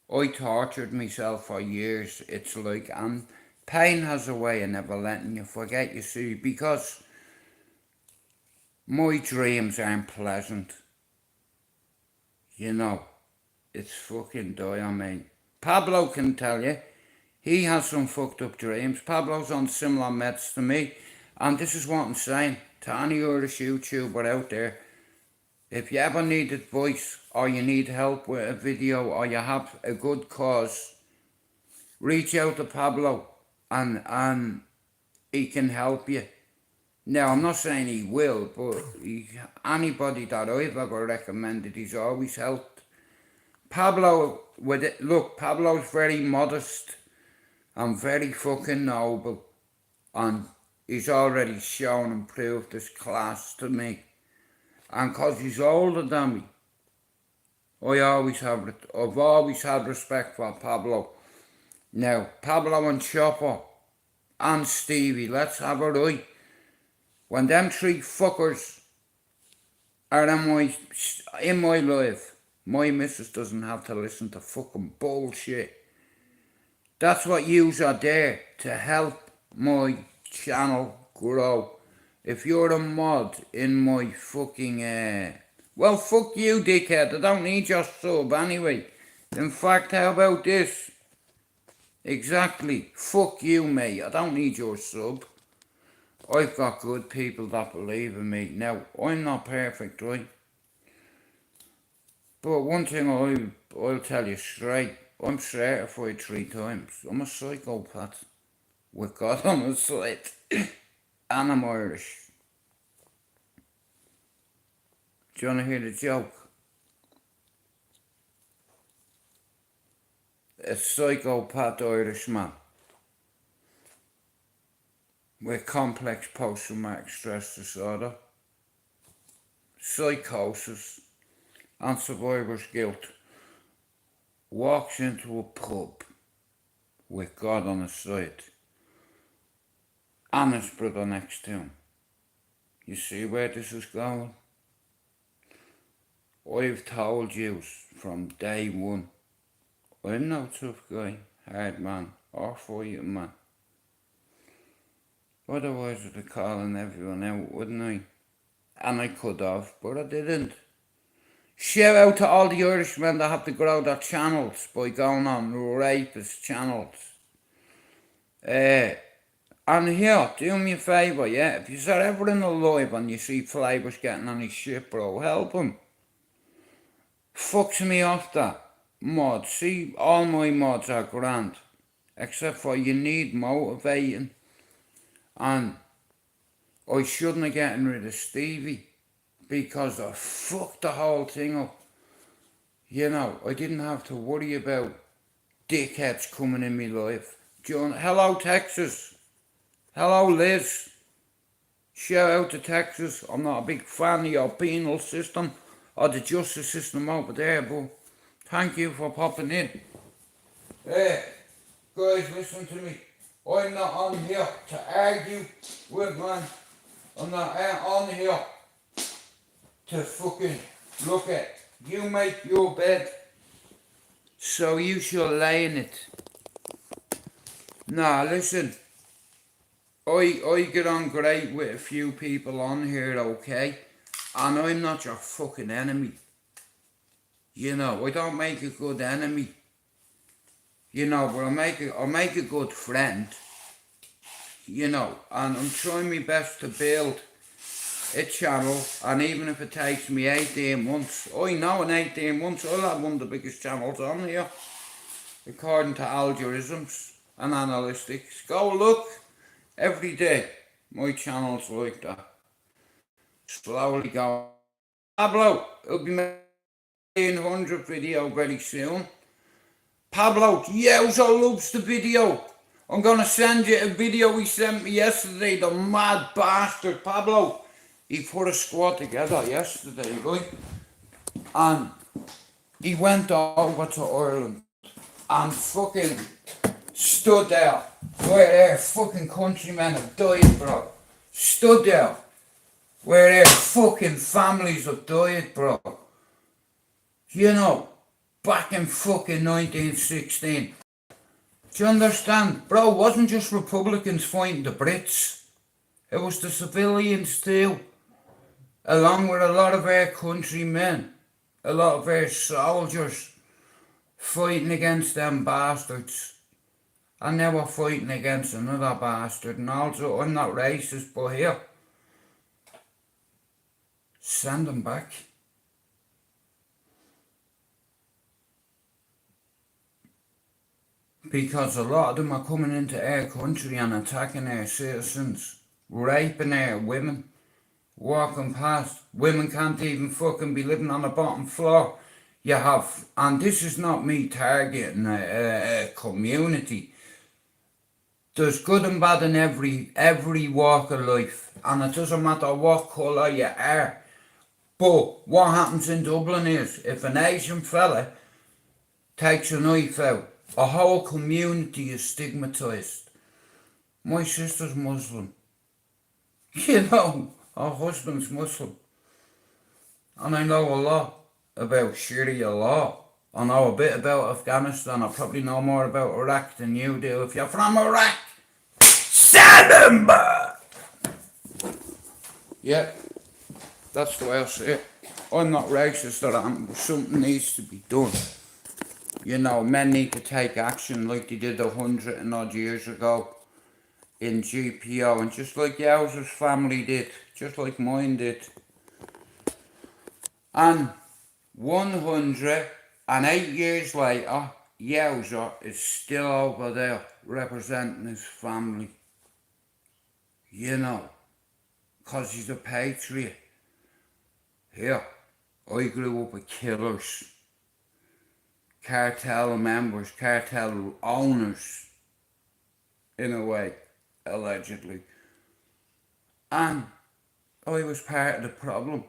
I tortured myself for years, it's like, and pain has a way of never letting you forget, you see, because my dreams aren't pleasant. You know, it's fucking dire on me. Pablo can tell you, he has some fucked up dreams. Pablo's on similar meds to me, and this is what I'm saying to any Irish YouTuber out there. If you ever need advice, or you need help with a video, or you have a good cause, reach out to Pablo, and he can help you. Now, I'm not saying he will, but anybody that I've ever recommended, he's always helped. Pablo, Pablo's very modest and very fucking noble, and he's already shown and proved his class to me. And because he's older than me, I've always had respect for Pablo. Now, Pablo and Chopper and Stevie, let's have a right. When them three fuckers are in my life, my missus doesn't have to listen to fucking bullshit. That's what yous are there to help my channel grow. If you're a mod in my fucking, well, fuck you, dickhead. I don't need your sub anyway. In fact, how about this? Exactly. Fuck you, mate. I don't need your sub. I've got good people that believe in me. Now, I'm not perfect, right? But one thing I'll tell you straight. I'm certified 3 times. I'm a psychopath. With God on my side. And I'm Irish. Do you want to hear the joke? A psychopath Irishman with complex post-traumatic stress disorder, psychosis, and survivor's guilt walks into a pub with God on his side and his brother next to him. You see where this is going? I've told you from day one, I'm no tough guy, hard man, or fighting man. Otherwise I'd be calling everyone out, wouldn't I? And I could have, but I didn't. Shout out to all the Irishmen that have to grow their channels by going on rapist channels. And here, do me a favour, yeah? If you're ever in a live and you see Flavors getting on his shit, bro, help him. Fucks me off that mod. See, all my mods are grand. Except for you need motivating. And I shouldn't have gotten rid of Stevie. Because I fucked the whole thing up. You know, I didn't have to worry about dickheads coming in my life. Hello, Texas. Hello, Liz. Shout out to Texas. I'm not a big fan of your penal system or the justice system over there, but thank you for popping in. Hey, guys, listen to me. I'm not on here to argue with man. I'm not on here to fucking look at. You make your bed, so you shall lay in it. Nah, listen. I get on great with a few people on here, okay? And I'm not your fucking enemy. You know, I don't make a good enemy. You know, but I'll make a good friend. You know, and I'm trying my best to build a channel, and even if it takes me 18 months, I know in 18 months I'll have one of the biggest channels on here, according to algorithms and analytics. Go look every day. My channel's like that. Slowly going. Pablo, it'll be 100 video very soon. Pablo, Yowzo loves the video. I'm gonna send you a video he sent me yesterday, the mad bastard. Pablo, he put a squad together yesterday, right? And he went over to Ireland and fucking stood there where their fucking countrymen have died, bro. Stood there where their fucking families have died, bro. You know, back in fucking 1916. Do you understand? Bro, it wasn't just Republicans fighting the Brits. It was the civilians too. Along with a lot of our countrymen. A lot of our soldiers fighting against them bastards. And they were fighting against another bastard. And also, I'm not racist, but here, send them back. Because a lot of them are coming into our country and attacking our citizens, raping our women, walking past. Women can't even fucking be living on the bottom floor. You have, and this is not me targeting a community. There's good and bad in every walk of life, and it doesn't matter what colour you are. But what happens in Dublin is, if an Asian fella takes a knife out, a whole community is stigmatised. My sister's Muslim. You know, her husband's Muslim. And I know a lot about Sharia law. I know a bit about Afghanistan. I probably know more about Iraq than you do. If you're from Iraq, send them back! Yeah, that's the way I see it. I'm not racist or anything, but something needs to be done. You know, men need to take action like they did 100 and odd years ago in GPO, and just like Yowza's family did, just like mine did. And 108 years later, Yowza is still over there representing his family. You know, because he's a patriot. Here, I grew up with killers. Cartel members, cartel owners, in a way, allegedly. And I was part of the problem.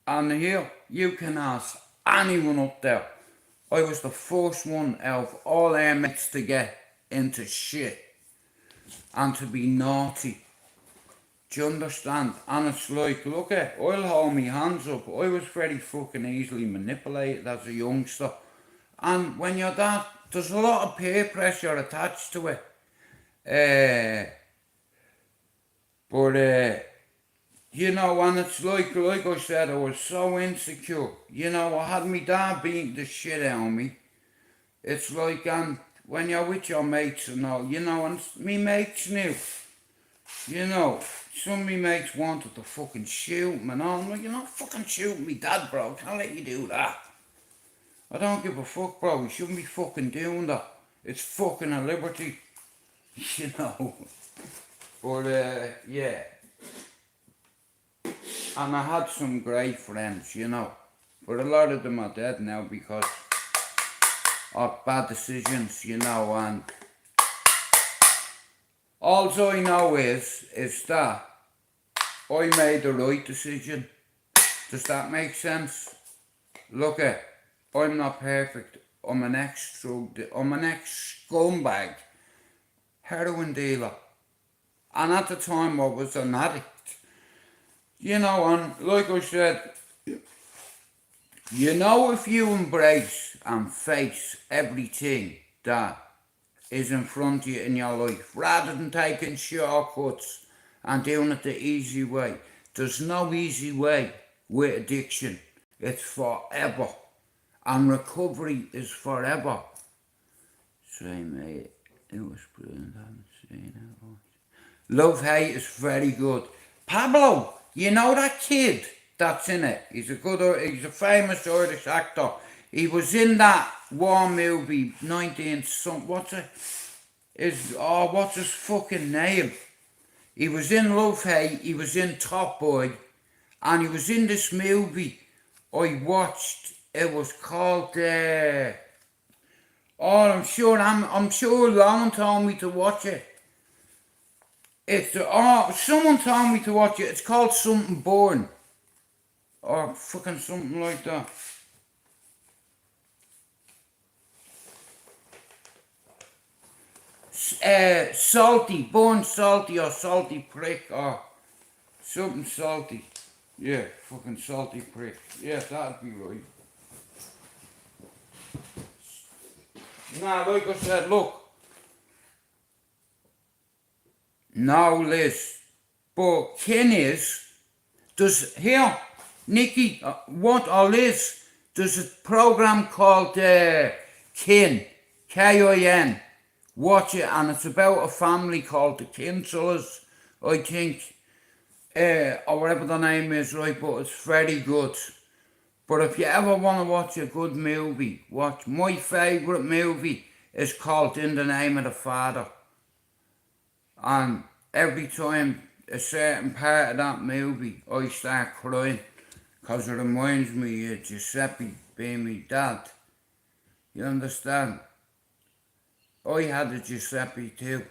And here, you can ask anyone up there. I was the first one out of all our mates to get into shit and to be naughty. Do you understand? And it's like, look I'll hold my hands up. I was very fucking easily manipulated as a youngster. And when you're that, there's a lot of peer pressure attached to it. You know, and it's like I said, I was so insecure. You know, I had my dad beating the shit out of me. It's like, and when you're with your mates and all, you know, and me mates knew. You know, some of me mates wanted to fucking shoot me and all. I'm like, you're not fucking shooting me dad, bro. I can't let you do that. I don't give a fuck, bro. You shouldn't be fucking doing that. It's fucking a liberty. You know. But, yeah. And I had some great friends, you know. But a lot of them are dead now because of bad decisions, you know. And all I know is that I made the right decision. Does that make sense? Look I'm not perfect. I'm an ex-scumbag, heroin dealer. And at the time I was an addict. You know, and like I said, you know, if you embrace and face everything that is in front of you in your life, rather than taking shortcuts and doing it the easy way. There's no easy way with addiction. It's forever. And recovery is forever. Sorry, mate. It was brilliant. I haven't seen it. Love Hate is very good. Pablo, You know that kid that's in it? He's a famous Irish actor. He was in that war movie, 19 some, what's his fucking name? He was in Love Hate, he was in Top Boy, and he was in this movie I watched. It was called, I'm sure Lauren told me to watch it. Someone told me to watch it. It's called Something Born. Or fucking something like that. Salty, Born Salty or Salty Prick or something salty. Yeah, fucking Salty Prick. Yeah, that'd be right. Nah, like I said, look. No, Liz. But Ken Nikki, Liz, there's a program called Kin, Kin. Watch it, and it's about a family called the Kinselers, I think, or whatever the name is, right, but it's very good. But if you ever want to watch a good movie, my favourite movie is called In the Name of the Father. And every time a certain part of that movie, I start crying, because it reminds me of Giuseppe being my dad. You understand? I had a Giuseppe too.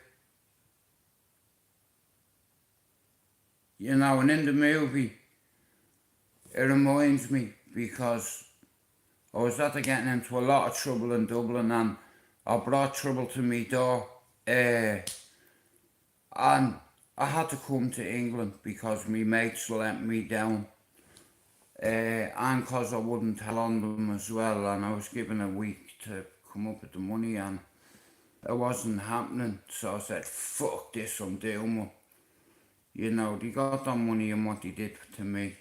You know, and in the movie, it reminds me because I was after getting into a lot of trouble in Dublin, and I brought trouble to me door. And I had to come to England because my mates let me down. And because I wouldn't tell on them as well, and I was given a week to come up with the money, and it wasn't happening. So I said, fuck this, I'm doing one. You know, they got the money and what they did to me.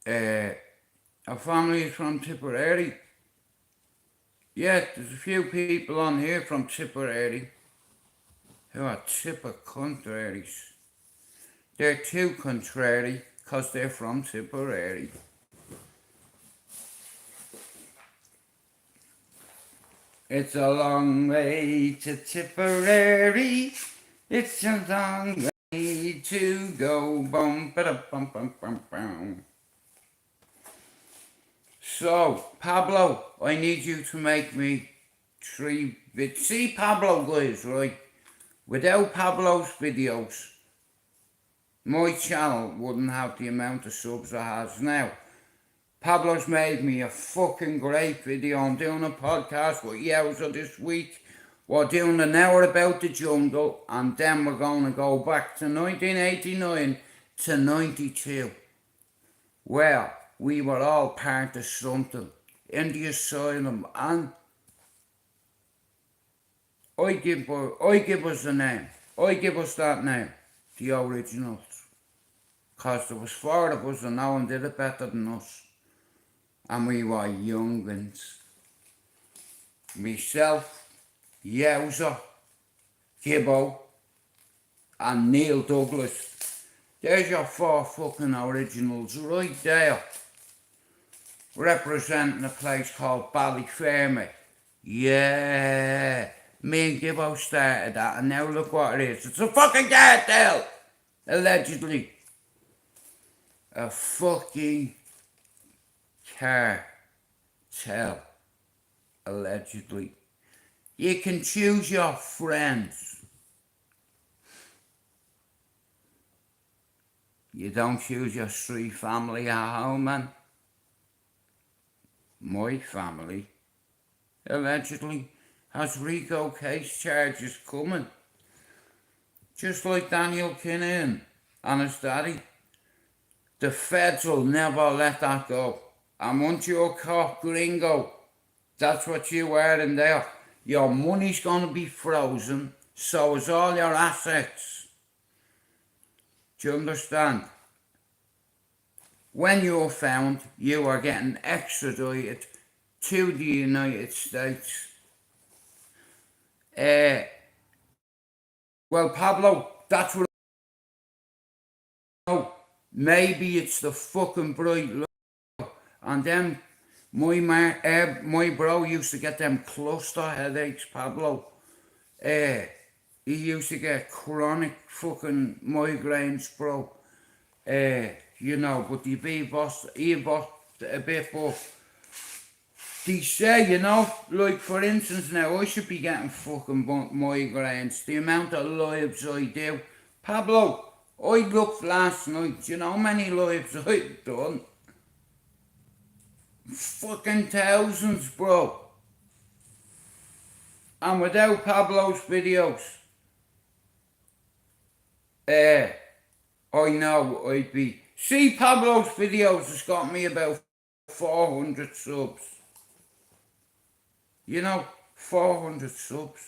Our family is from Tipperary. Yeah, there's a few people on here from Tipperary who are tipper contraries. They're too contrary because they're from Tipperary. It's a long way to Tipperary. It's a long way to go. Bum, ba bum, bum, bum, bum. So, Pablo, I need you to make me 3 videos. See, Pablo, guys, right? Without Pablo's videos, my channel wouldn't have the amount of subs it has now. Pablo's made me a fucking great video. I'm doing a podcast with Yowza this week. We're doing an hour about the jungle, and then we're going to go back to 1989 to 92. Well, we were all part of something in the asylum, and I give us the name. I give us that name, the originals. Because there was 4 of us and no one did it better than us. And we were young'uns. Myself, Yowza, Gibbo, and Neil Douglas. There's your 4 fucking originals right there. Representing a place called Ballyfermot. Yeah. Me and Gibbo started that, and now look what it is. It's a fucking cartel! Allegedly. A fucking cartel. Allegedly. You can choose your friends. You don't choose your street family at home, man. My family, allegedly, has RICO case charges coming. Just like Daniel Kinnan and his daddy. The feds will never let that go. And once you're caught, gringo, that's what you are in there. Your money's going to be frozen, so is all your assets. Do you understand? When you're found, you are getting extradited to the United States. Well, Pablo, that's what Maybe it's the fucking bright light. And then my bro used to get them cluster headaches, Pablo. He used to get chronic fucking migraines, bro. You know, but he bossed a bit, but they say, you know, like for instance now, I should be getting fucking migraines. The amount of lives I do. Pablo, I looked last night, you know how many lives I've done? Fucking thousands, bro. And without Pablo's videos, I know I'd be... See, Pablo's videos has got me about 400 subs. You know, 400 subs,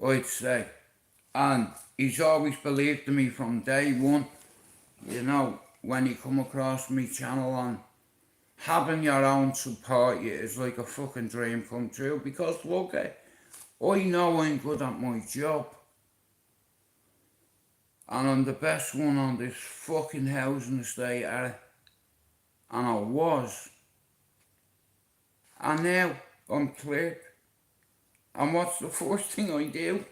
I'd say. And he's always believed in me from day one. You know, when he come across me channel, and having your own support you is like a fucking dream come true. Because look, I know I'm good at my job. And I'm the best one on this fucking housing estate area. And I was. And now I'm cleared. And what's the first thing I do?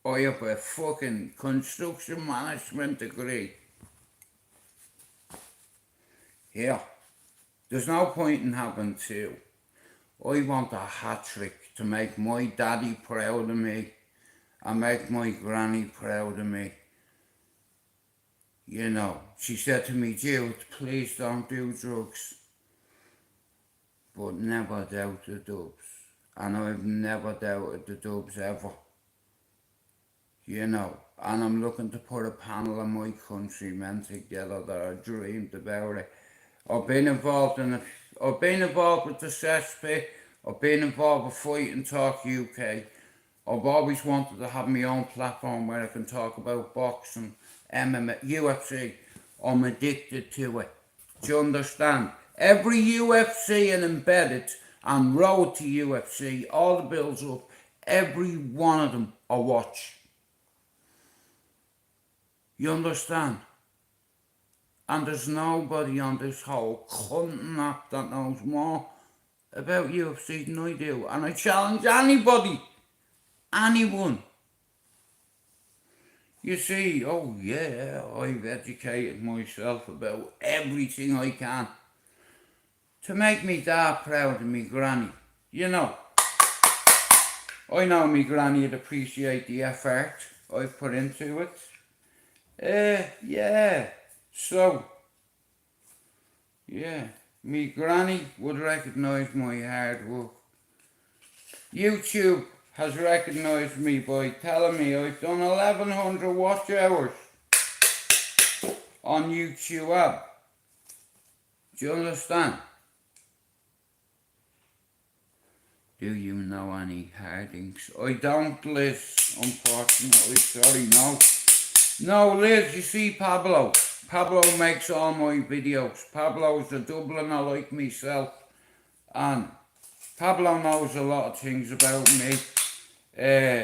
I have a fucking construction management degree. Yeah. There's no point in having two. I want a hat trick to make my daddy proud of me and make my granny proud of me. You know, she said to me, Jude, please don't do drugs. But never doubt the dubs. And I've never doubted the dubs ever. You know, and I'm looking to put a panel of my countrymen together that I dreamed about it. I've been involved with the cesspit. I've been involved with Fight and Talk UK. I've always wanted to have my own platform where I can talk about boxing, MMA, UFC. I'm addicted to it. Do you understand? Every UFC and embedded and road to UFC, all the bills up, every one of them I watch. You understand? And there's nobody on this whole cunt app that knows more about UFC than I do. And I challenge anybody, anyone. You see, oh yeah, I've educated myself about everything I can to make me dad proud of me granny. You know, I know me granny would appreciate the effort I've put into it. Yeah. So, yeah, me granny would recognise my hard work. YouTube has recognised me by telling me I've done 1,100 watch hours on YouTube. Do you understand? Do you know any Hardings? I don't, Liz, unfortunately, sorry, no. No, Liz, you see Pablo. Pablo makes all my videos. Pablo's a Dubliner like myself. And Pablo knows a lot of things about me.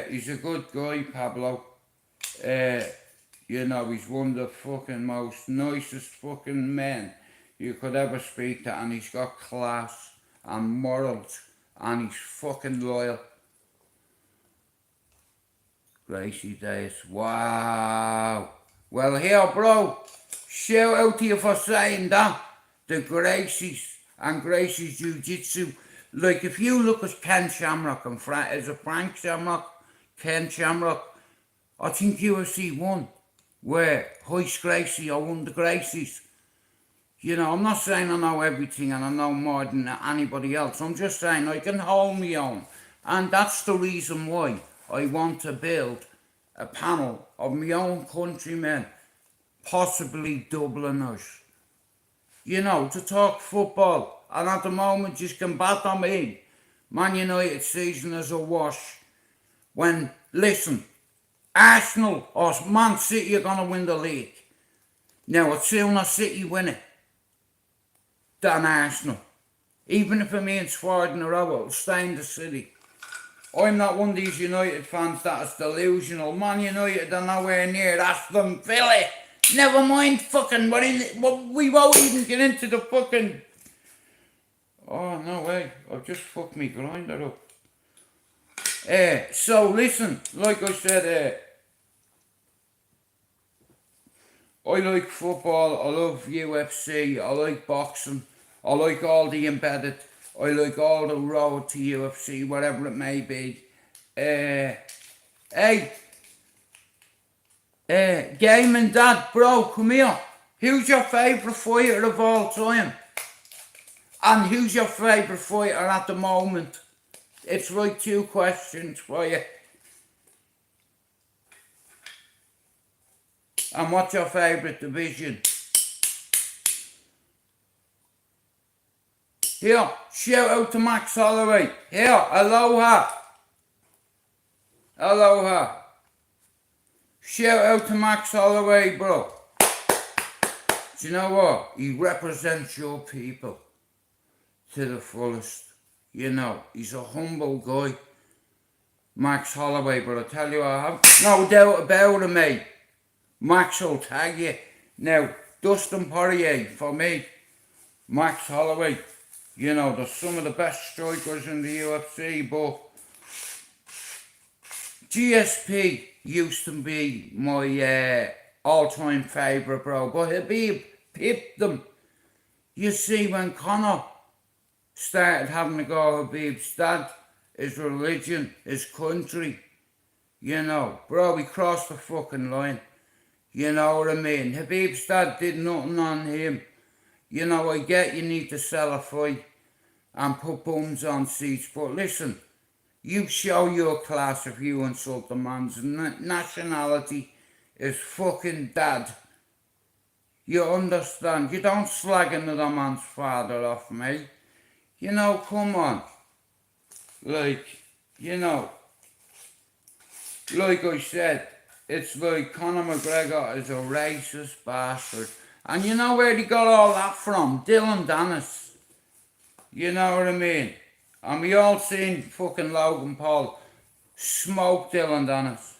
He's a good guy, Pablo. You know, he's one of the fucking most nicest fucking men you could ever speak to. And he's got class and morals. And he's fucking loyal. Gracie Days, wow. Well, here, bro, shout out to you for saying that. The Gracies and Gracie's Jiu-Jitsu. Like, if you look at Ken Shamrock and Frank Shamrock, Ken Shamrock, I think UFC won, where Hoist Gracie or one of the Gracies. You know, I'm not saying I know everything and I know more than anybody else. I'm just saying I can hold me own. And that's the reason why I want to build a panel of my own countrymen, possibly Dubliners, you know, to talk football. And at the moment, you can bat on me. Man United season is a wash. When, listen, Arsenal or Man City are going to win the league. Now, I'd sooner City win it than Arsenal. Even if it means 4 in a row, it'll stay in the city. I'm not one of these United fans that is delusional. Man United are nowhere near Aston Villa. Never mind fucking, we won't even get into the fucking... Oh, no way. I've just fucked me grinder up. So listen, like I said, I like football, I love UFC, I like boxing, I like all the embedded, I like all the road to UFC, whatever it may be. Gaming Dad, bro, come here. Who's your favourite fighter of all time? And who's your favourite fighter at the moment? It's like 2 questions for you. And what's your favourite division? Here, shout out to Max Holloway. Here, aloha. Aloha. Shout out to Max Holloway, bro. Do you know what? He represents your people to the fullest. You know, he's a humble guy, Max Holloway, but I tell you, I have no doubt about it, mate. Max will tag you. Now, Dustin Poirier, for me, Max Holloway, you know, they're some of the best strikers in the UFC, but GSP used to be my all-time favourite, bro, but Habib pipped them. You see, when Conor started having to go Habib's dad, his religion, his country, you know, bro, he crossed the fucking line. You know what I mean? Habib's dad did nothing on him. You know, I get you need to sell a fight and put bums on seats, but listen, you show your class if you insult the man's nationality, his fucking dad. You understand? You don't slag another man's father off, mate. You know, come on. Like, you know, like I said, it's like Conor McGregor is a racist bastard. And you know where he got all that from? Dylan Dennis. You know what I mean? And we all seen fucking Logan Paul smoke Dylan Dennis.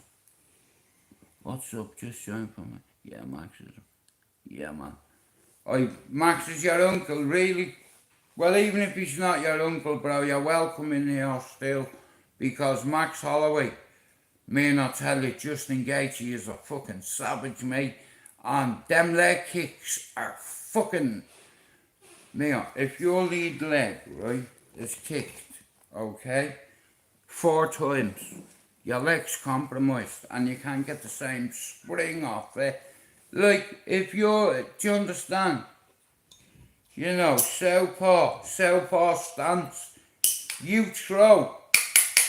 What's up? Just join for me. Yeah, Max is... Yeah, man. Max is your uncle, really? Well, even if he's not your uncle, bro, you're welcome in here still. Because Max Holloway, may not tell you, Justin Gaethje is a fucking savage, mate. And them leg kicks are fucking... Now, if your lead leg, right, is kicked, okay, 4 times, your leg's compromised and you can't get the same spring off it. Like, if you're... Do you understand? You know, southpaw stance. You throw,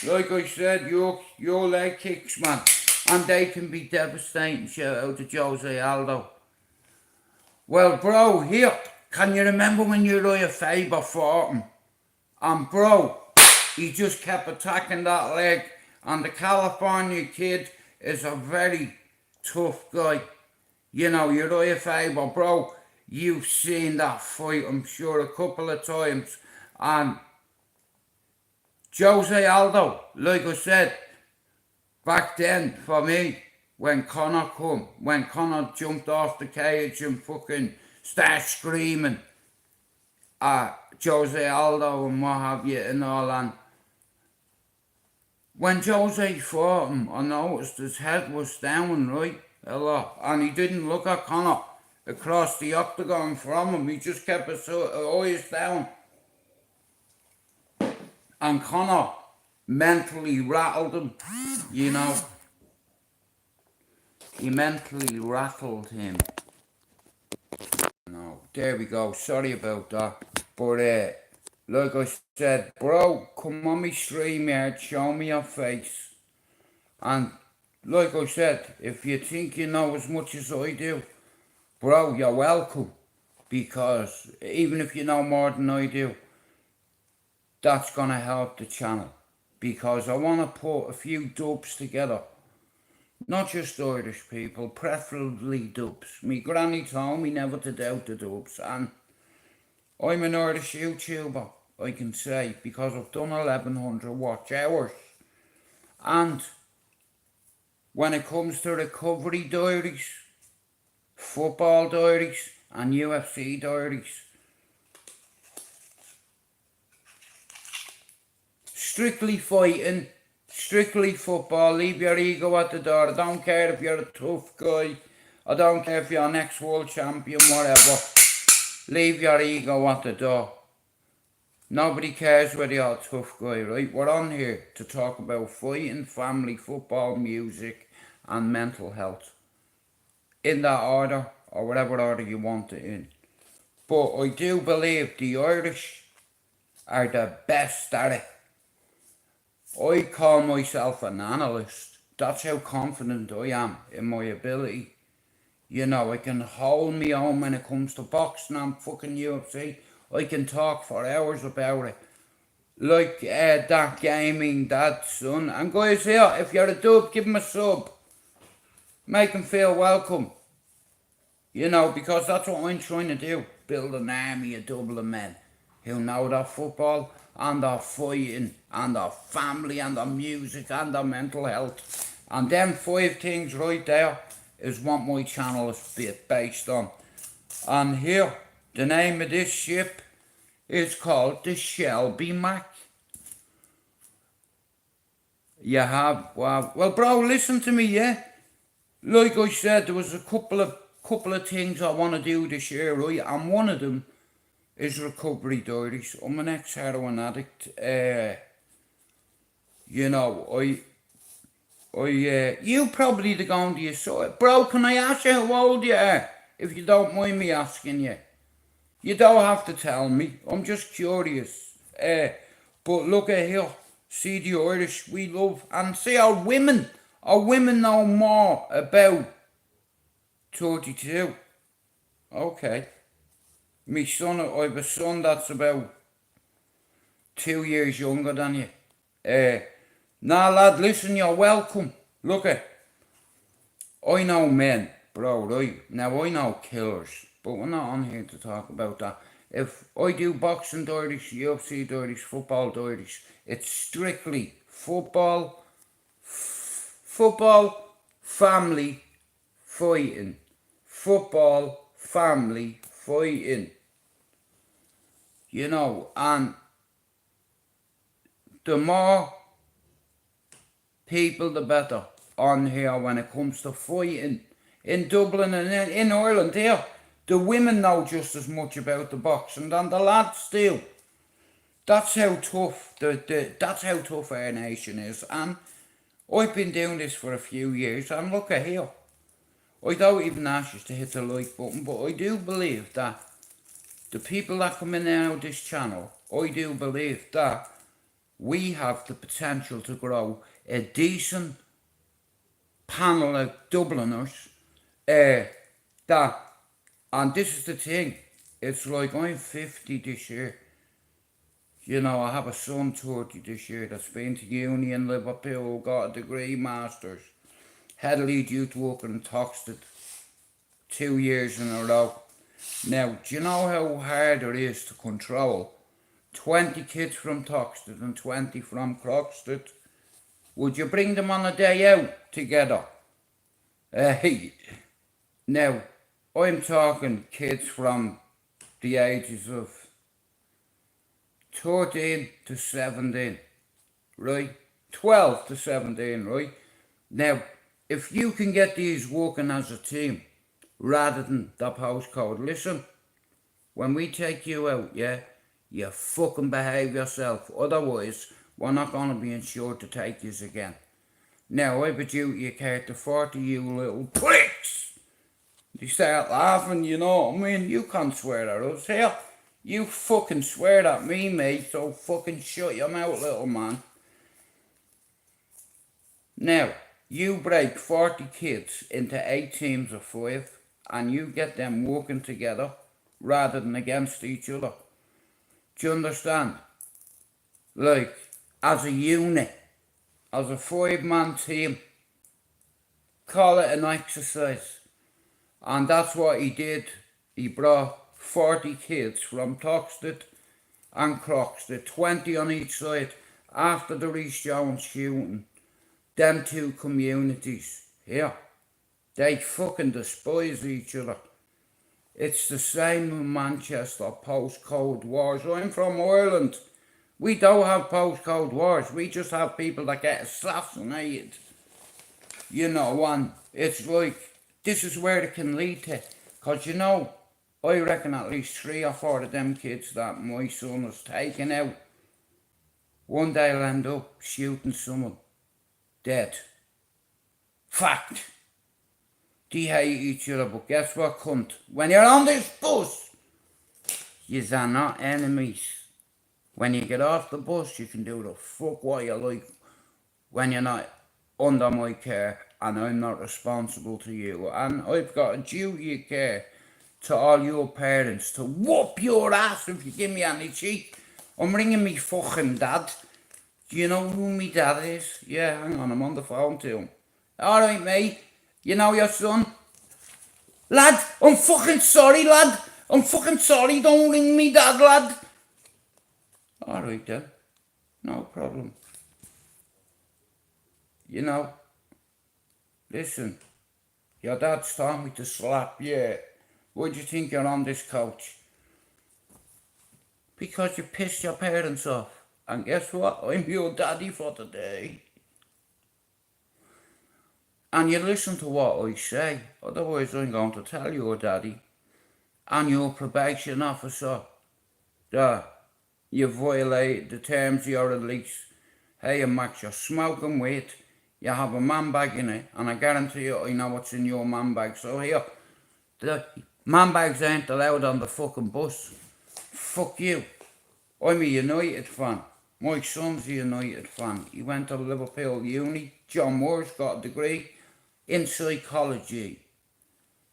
like I said, your leg kicks, man, and they can be devastating. Shout out to Jose Aldo. Well, bro, here, can you remember when Uriah Faber fought him? And bro, he just kept attacking that leg, and the California kid is a very tough guy. You know, Uriah Faber, bro, you've seen that fight, I'm sure, a couple of times. And Jose Aldo, like I said, back then, for me, when Conor jumped off the cage and fucking started screaming at Jose Aldo and what have you and all, and when Jose fought him, I noticed his head was down, right, a lot, and he didn't look at Conor across the octagon from him. He just kept his eyes down. And Conor mentally rattled him, you know. He mentally rattled him. No, there we go. Sorry about that. But like I said, bro, come on me StreamYard, show me your face. And like I said, if you think you know as much as I do, bro, you're welcome. Because even if you know more than I do, that's going to help the channel. Because I want to put a few dubs together. Not just Irish people, preferably dubs. Me granny told me never to doubt the dubs. And I'm an Irish YouTuber, I can say, because I've done 1100 watch hours. And when it comes to recovery diaries, football diaries and UFC diaries, strictly fighting, strictly football, leave your ego at the door. I don't care if you're a tough guy, I don't care if you're next world champion, whatever. Leave your ego at the door. Nobody cares whether you're a tough guy, right? We're on here to talk about fighting, family, football, music and mental health. In that order, or whatever order you want it in. But I do believe the Irish are the best at it. I call myself an analyst. That's how confident I am in my ability. You know, I can hold me own when it comes to boxing and fucking UFC. I can talk for hours about it. Like that gaming, that son. And guys here, if you're a dub, give him a sub. Make him feel welcome. You know, because that's what I'm trying to do. Build an army of Dublin men who know their football and their fighting and their family and their music and their mental health. And them 5 things right there is what my channel is based on. And here, the name of this ship is called the Shelby Mac. You have, well bro, listen to me, yeah? Like I said, there was a couple of things I want to do this year, right? And one of them is recovery diaries. I'm an ex-heroin addict. You know, you probably the going to your side. Bro, can I ask you how old you are? If you don't mind me asking you. You don't have to tell me. I'm just curious. But look at here. See the Irish we love. And see our women know more about 32. Okay. My son, I have a son that's about 2 years younger than you. Nah lad, listen, you're welcome. Look I know men, bro, right? Now I know killers, but we're not on here to talk about that. If I do boxing diaries, UFC diaries, football diaries, it's strictly football, family, fighting. Football, family, fighting. You know, and the more people the better on here when it comes to fighting. In Dublin and in Ireland here, the women know just as much about the boxing than the lads do. That's how tough that's how tough our nation is. And I've been doing this for a few years, and look at here. I don't even ask you to hit the like button, but I do believe that the people that come in now this channel, I do believe that we have the potential to grow a decent panel of Dubliners. And this is the thing, it's like I'm 50 this year. You know, I have a son 30 this year that's been to uni in Liverpool, got a degree, masters, head lead youth worker in Toxted 2 years in a row. Now, do you know how hard it is to control 20 kids from Toxted and 20 from Croxted? Would you bring them on a day out together? Now, I'm talking kids from the ages of 13 to 17, right? 12 to 17, right? Now, if you can get these working as a team, rather than the postcode, listen, when we take you out, yeah, you fucking behave yourself. Otherwise, we're not going to be insured to take yous again. Now, I have a duty of care to 40 you little pricks. They start laughing, you know what I mean? You can't swear at us here. You fucking swear at me, mate, so fucking shut your mouth, little man. Now, you break 40 kids into 8 teams of 5, and you get them working together rather than against each other. Do you understand? Like, as a unit, as a 5-man team, call it an exercise. And that's what he did. He brought 40 kids from Toxted and Croxted, 20 on each side, after the Rhys Jones shooting. them two communities here, they fucking despise each other. It's the same in Manchester post-Cold Wars. I'm from Ireland. We don't have post-Cold Wars. We just have people that get assassinated. You know, and it's like, this is where it can lead to. Because, you know, I reckon at least 3 or 4 of them kids that my son has taken out, one day will end up shooting someone dead. Fact. They hate each other, but guess what, cunt? When you're on this bus, yous are not enemies. When you get off the bus, you can do the fuck what you like when you're not under my care and I'm not responsible to you. And I've got a duty of care to all your parents to whoop your ass if you give me any cheek. I'm ringing me fucking dad. Do you know who me dad is? Yeah, hang on, I'm on the phone to him. Alright, mate. You know your son? Lad, I'm fucking sorry, lad. I'm fucking sorry. Don't ring me dad, lad. Alright then. No problem. You know, listen. Your dad's taught me to slap you. Why do you think you're on this couch? Because you pissed your parents off. And guess what? I'm your daddy for today. And you listen to what I say, otherwise I'm going to tell your daddy and your probation officer that you violated the terms of your release. Hey Max, you're smoking weed, you have a man bag in it, and I guarantee you I know what's in your man bag. So here, the man bags ain't allowed on the fucking bus. Fuck you. I'm a United fan. My son's a United fan. He went to Liverpool Uni. John Moore's got a degree in psychology.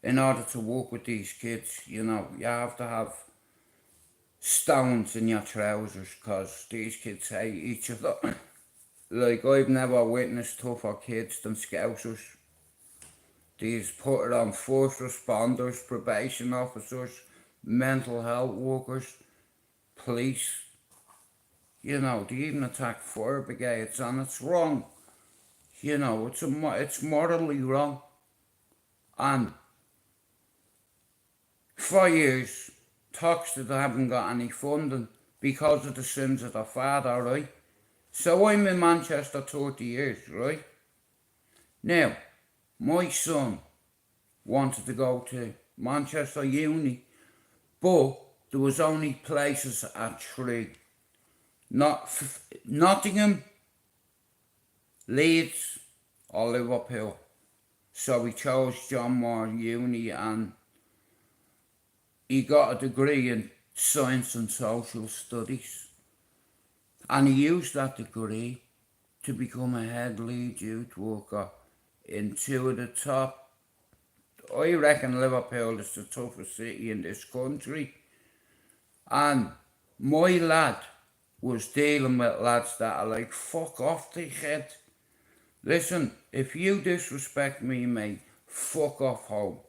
In order to work with these kids, you know, you have to have stones in your trousers because these kids hate each other. Like, I've never witnessed tougher kids than Scousers. These put it on first responders, probation officers, mental health workers, police. You know, they even attack fire brigades, and it's wrong. You know, it's morally wrong. And for years, Toxted haven't got any funding because of the sins of their father, right? So I'm in Manchester 30 years, right? Now, my son wanted to go to Manchester Uni, but there was only places at 3. Nottingham, Leeds or Liverpool. So he chose John Moore Uni and he got a degree in science and social studies. And he used that degree to become a head lead youth worker in 2 of the top. I reckon Liverpool is the toughest city in this country. And my lad was dealing with lads that are like, fuck off, dickhead. Listen, if you disrespect me, mate, fuck off home.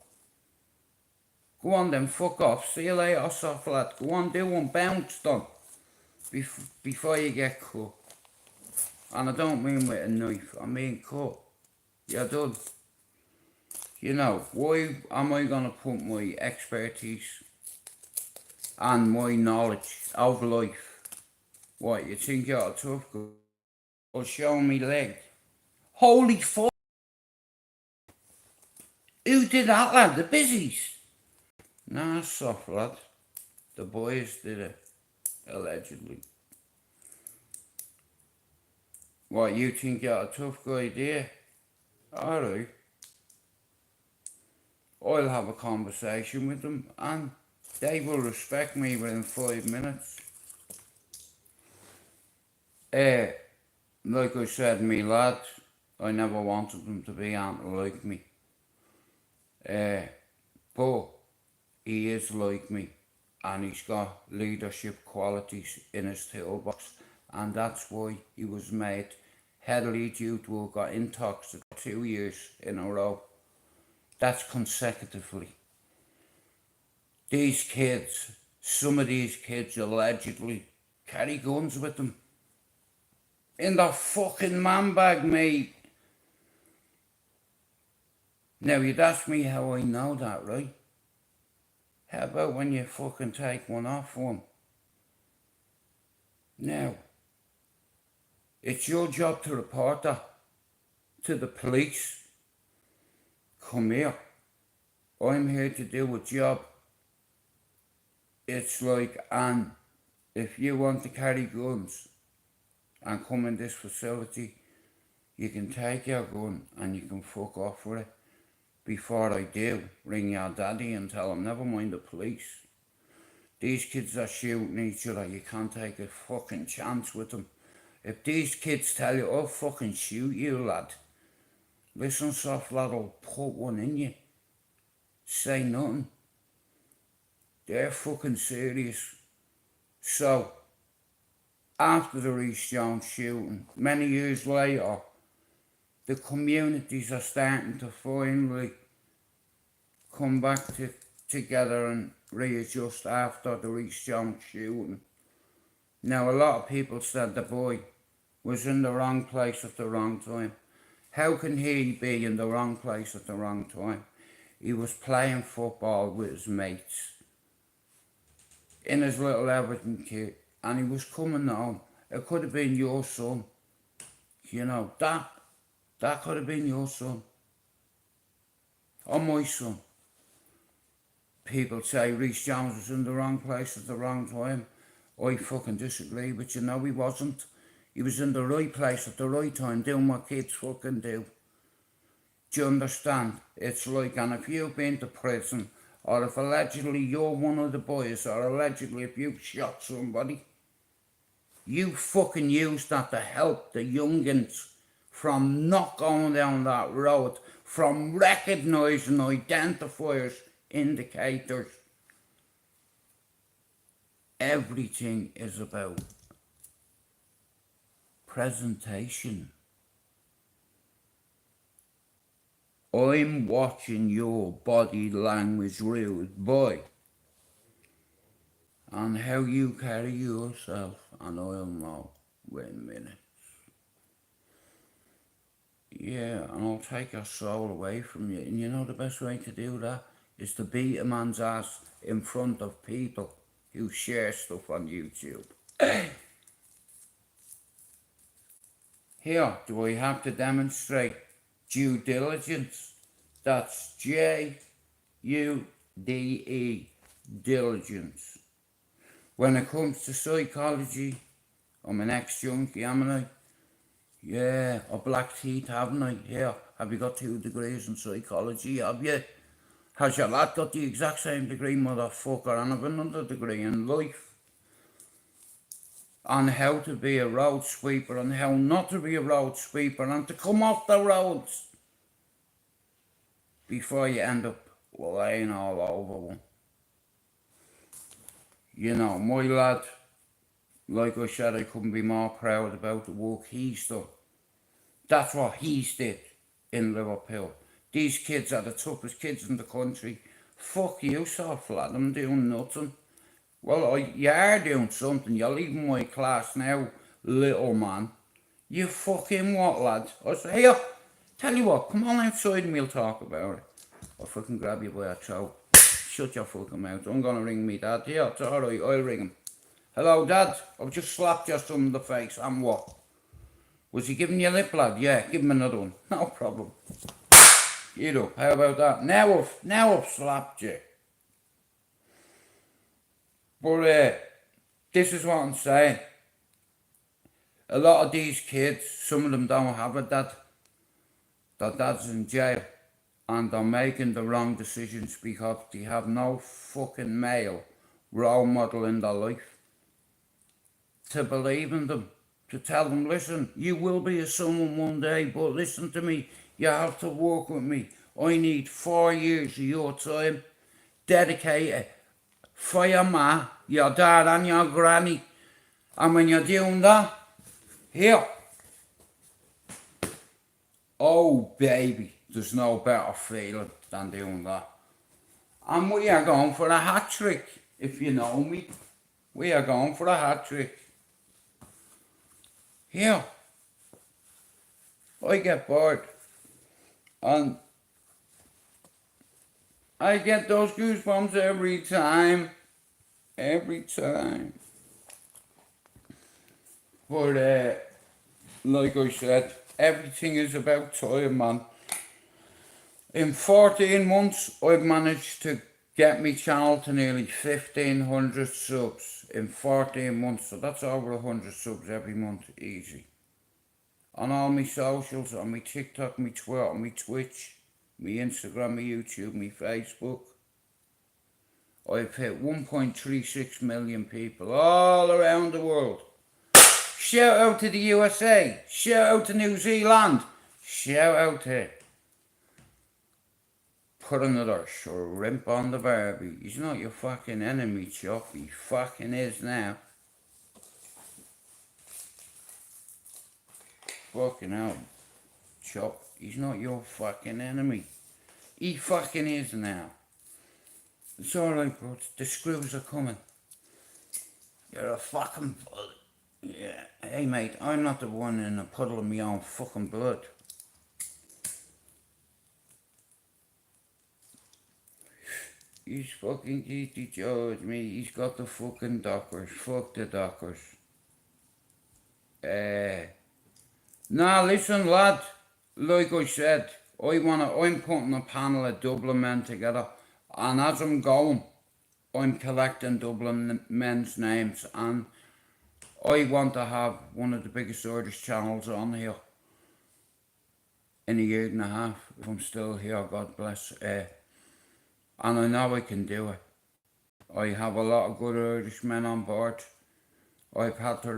Go on then, fuck off. See you later, soft lad. Go on, do one, bounce done. Before you get cut. And I don't mean with a knife, I mean cut. You're done. You know, why am I going to put my expertise and my knowledge of life? What, you think you're a tough guy? Or show me leg? Holy fuck! Who did that, lad? The busies? Nah, soft lad. The boys did it. Allegedly. What, you think you're a tough guy, dear? Alright. I'll have a conversation with them and they will respect me within 5 minutes. Like I said, me lad, I never wanted them to be like me. But he is like me and he's got leadership qualities in his toolbox, and that's why he was made head lead youth worker in Toxted 2 years in a row. That's consecutively. These kids, some of these kids allegedly carry guns with them in their fucking man bag, mate. Now, you'd ask me how I know that, right? How about when you fucking take one off one? Now, it's your job to report that to the police. Come here. I'm here to do a job. It's like, and if you want to carry guns and come in this facility, you can take your gun and you can fuck off with it. Before I do, ring your daddy and tell him, never mind the police. These kids are shooting each other, you can't take a fucking chance with them. If these kids tell you, I'll fucking shoot you, lad. Listen, soft lad, I'll put one in you. Say nothing. They're fucking serious. So, after the Reece Jones shooting, many years later, the communities are starting to finally come back together and readjust after the Reece Jones shooting. Now, a lot of people said the boy was in the wrong place at the wrong time. How can he be in the wrong place at the wrong time? He was playing football with his mates in his little Everton kit, and he was coming home. It could have been your son. You know, that could have been your son. Or my son. People say Reece Jones was in the wrong place at the wrong time. I fucking disagree, but you know he wasn't. He was in the right place at the right time, doing what kids fucking do. Do you understand? It's like, and if you've been to prison, or if allegedly you're one of the boys, or allegedly if you've shot somebody, you fucking use that to help the youngins from not going down that road, from recognising identifiers, indicators. Everything is about presentation. I'm watching your body language, rude boy, and how you carry yourself, and I'll know within minutes. Yeah, and I'll take your soul away from you. And you know the best way to do that is to beat a man's ass in front of people who share stuff on YouTube. Here, do I have to demonstrate due diligence? That's J-U-D-E, diligence. When it comes to psychology, I'm an ex-junkie, haven't I? Yeah, or black teeth, haven't I? Yeah, have you got 2 degrees in psychology, have you? Has your lad got the exact same degree, motherfucker, and I've another degree in life? On how to be a road sweeper and how not to be a road sweeper and to come off the roads before you end up laying all over one. You know, my lad, like I said, I couldn't be more proud about the work he's done. That's what he's did in Liverpool. These kids are the toughest kids in the country. Fuck you, soft lad, I'm doing nothing. Well, you are doing something. You're leaving my class now, little man. You fucking what, lad? I say, here, tell you what, come on outside and we'll talk about it. I'll fucking grab you by a throat. Shut your fucking mouth. I'm gonna ring me dad. Yeah, it's alright, I'll ring him. Hello, Dad. I've just slapped your son in the face. And what? Was he giving you a lip, lad? Yeah, give him another one. No problem. You know, how about that? Now I've slapped you. But this is what I'm saying. A lot of these kids, some of them don't have a dad. Their dad's in jail. And they're making the wrong decisions because they have no fucking male role model in their life to believe in them, to tell them, listen, you will be a someone one day, but listen to me, you have to work with me. I need 4 years of your time, dedicated for your ma, your dad and your granny. And when you're doing that, here, oh baby, there's no better feeling than doing that. And we are going for a hat trick, if you know me. We are going for a hat trick. Here, I get bored. And I get those goosebumps every time. Every time. But, like I said, everything is about time, man. In 14 months, I've managed to get my channel to nearly 1,500 subs in 14 months. So that's over 100 subs every month, easy. On all my socials, on my TikTok, my Twitter, my Twitch, my Instagram, my YouTube, my Facebook. I've hit 1.36 million people all around the world. Shout out to the USA. Shout out to New Zealand. Shout out to... Put another shrimp on the barbie. He's not your fucking enemy, Chuck. He fucking is now. Fucking hell, Chuck. He's not your fucking enemy. He fucking is now. It's alright, bro. The screws are coming. You're a fucking... Yeah. Hey, mate, I'm not the one in a puddle of my own fucking blood. He's fucking GT George, me. He's got the fucking Dockers. Fuck the Dockers. Nah, listen, lad. Like I said, I'm putting a panel of Dublin men together. And as I'm going, I'm collecting Dublin men's names. And I want to have one of the biggest Irish channels on here in a year and a half. If I'm still here, God bless. And I know I can do it. I have a lot of good Irish men on board. I've had to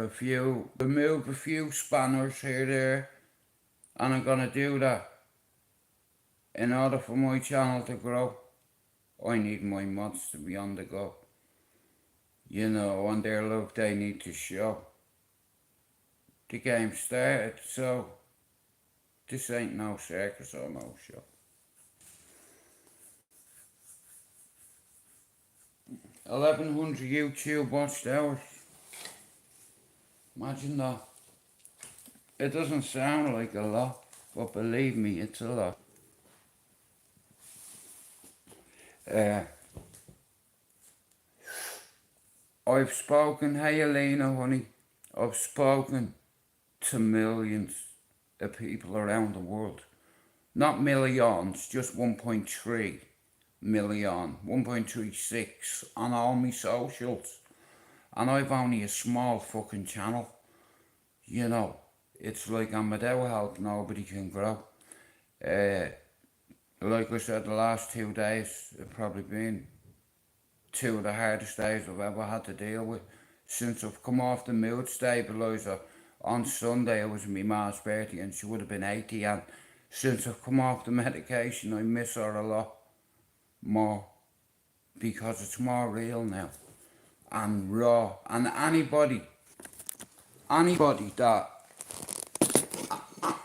remove a few spanners here there, and I'm gonna do that. In order for my channel to grow, I need my mods to be on the go. You know, on their look they need to show. The game started, so this ain't no circus or no show. 1,100 YouTube watched hours. Imagine that. It doesn't sound like a lot, but believe me, it's a lot. I've spoken, hey Elena, honey, I've spoken to millions of people around the world. Not millions, just 1.3 million, 1.36 on all my socials. And I've only a small fucking channel. You know, it's like I'm without help, nobody can grow. Like I said, the last 2 days have probably been 2 of the hardest days I've ever had to deal with. Since I've come off the mood stabiliser. On Sunday it was my ma's birthday and she would have been 80, and since I've come off the medication I miss her a lot more because it's more real now and raw. And anybody that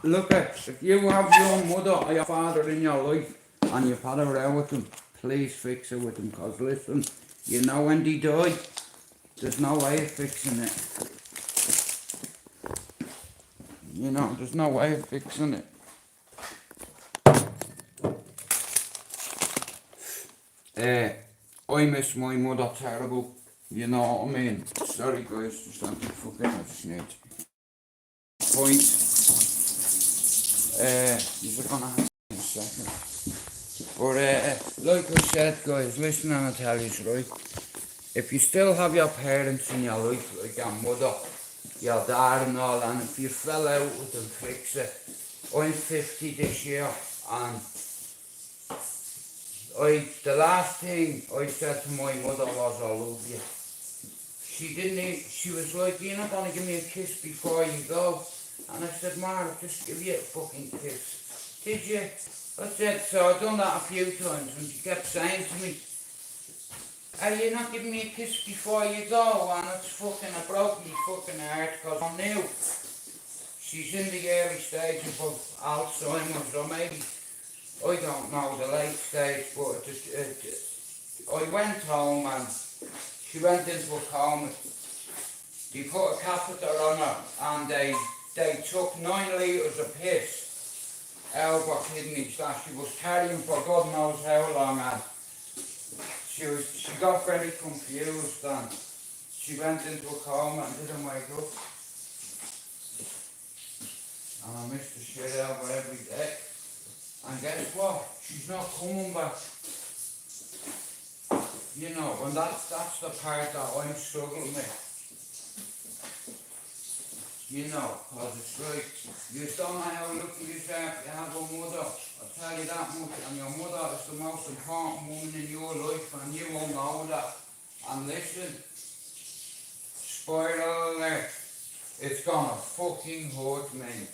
look at, if you have your mother or your father in your life and you've had a row with them, please fix it with them, because listen, you know when they die, there's no way of fixing it. You know, there's no way of fixing it. I miss my mother terrible, you know what I mean? Sorry guys, just let me fucking have a snitch. Point. You're gonna have in a second. But like I said guys, listen and I tell you right, if you still have your parents in your life, like your mother, your dad and all, and if you fell out with them, fix it. I'm 50 this year, and the last thing I said to my mother was, I love you. She was like, you're not gonna give me a kiss before you go? And I said, Ma, I'll just give you a fucking kiss. Did you? I said, so I've done that a few times, and she kept saying to me, are you not giving me a kiss before you go? And it's fucking, I broke me fucking heart, because I knew she's in the early stage of Alzheimer's, or maybe, I don't know, the late stage, but I went home and she went into a coma. They put a catheter on her and they took 9 litres of piss out of her kidneys that she was carrying for God knows how long, and she got very confused and she went into a coma and didn't wake up. And I missed the shit out of her every day. And guess what? She's not coming back. You know, and that's the part that I'm struggling with. You know, because it's like, you don't know how lucky yourself you have a mother. I'll tell you that much. And your mother is the most important woman in your life, and you won't know that. And listen, spoiler alert, it's gonna fucking hurt me.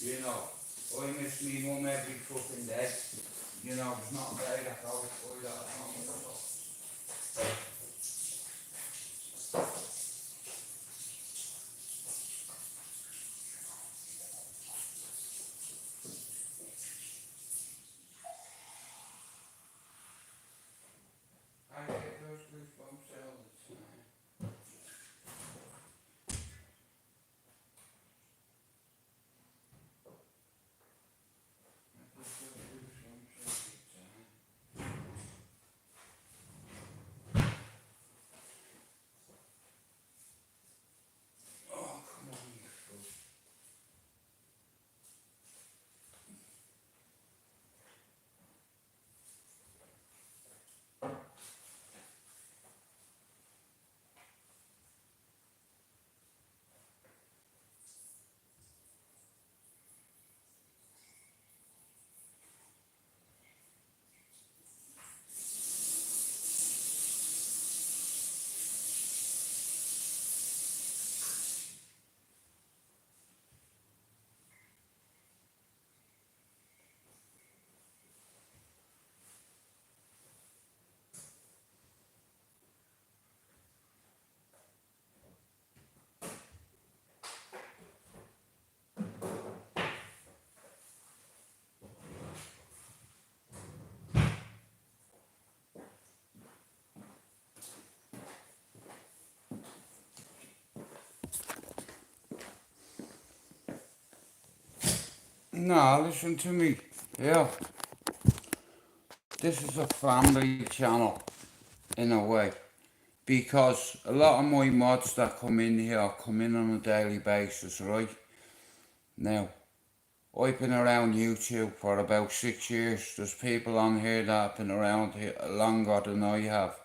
You know, I miss me mum every fucking day. You know, it's not a day that goes by that at home. I get those goosebumps all the time. I get those goosebumps all the time. Oh, come on, you fool. No, listen to me. Yeah, this is a family channel in a way. Because a lot of my mods that come in here come in on a daily basis, right? Now, I've been around YouTube for about 6 years. There's people on here that have been around here longer than I have.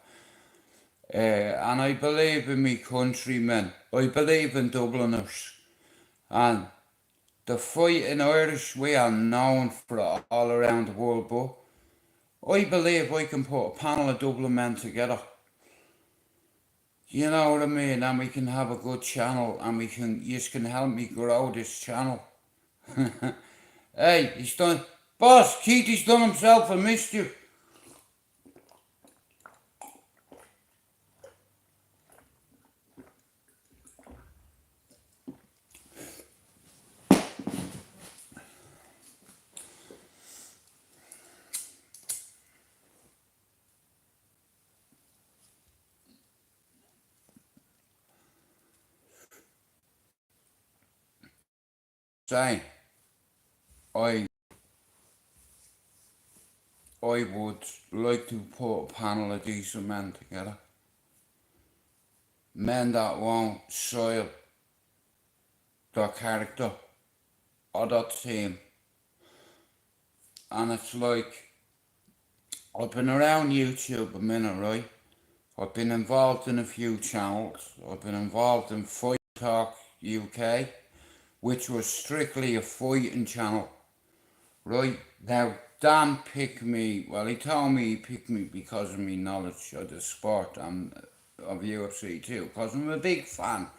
And I believe in me countrymen. I believe in Dubliners. And the fighting Irish, we are known for it all around the world, but I believe I can put a panel of Dublin men together. You know what I mean? And we can have a good channel, and you can help me grow this channel. Hey, he's done, boss, Keithy's done himself a mischief. Saying, I would like to put a panel of decent men together. Men that won't soil their character or their team. And it's like, I've been around YouTube a minute, right? I've been involved in a few channels. I've been involved in Fight Talk UK, which was strictly a fighting channel. Right, now Dan picked me, well he told me he picked me because of my knowledge of the sport and of UFC too, because I'm a big fan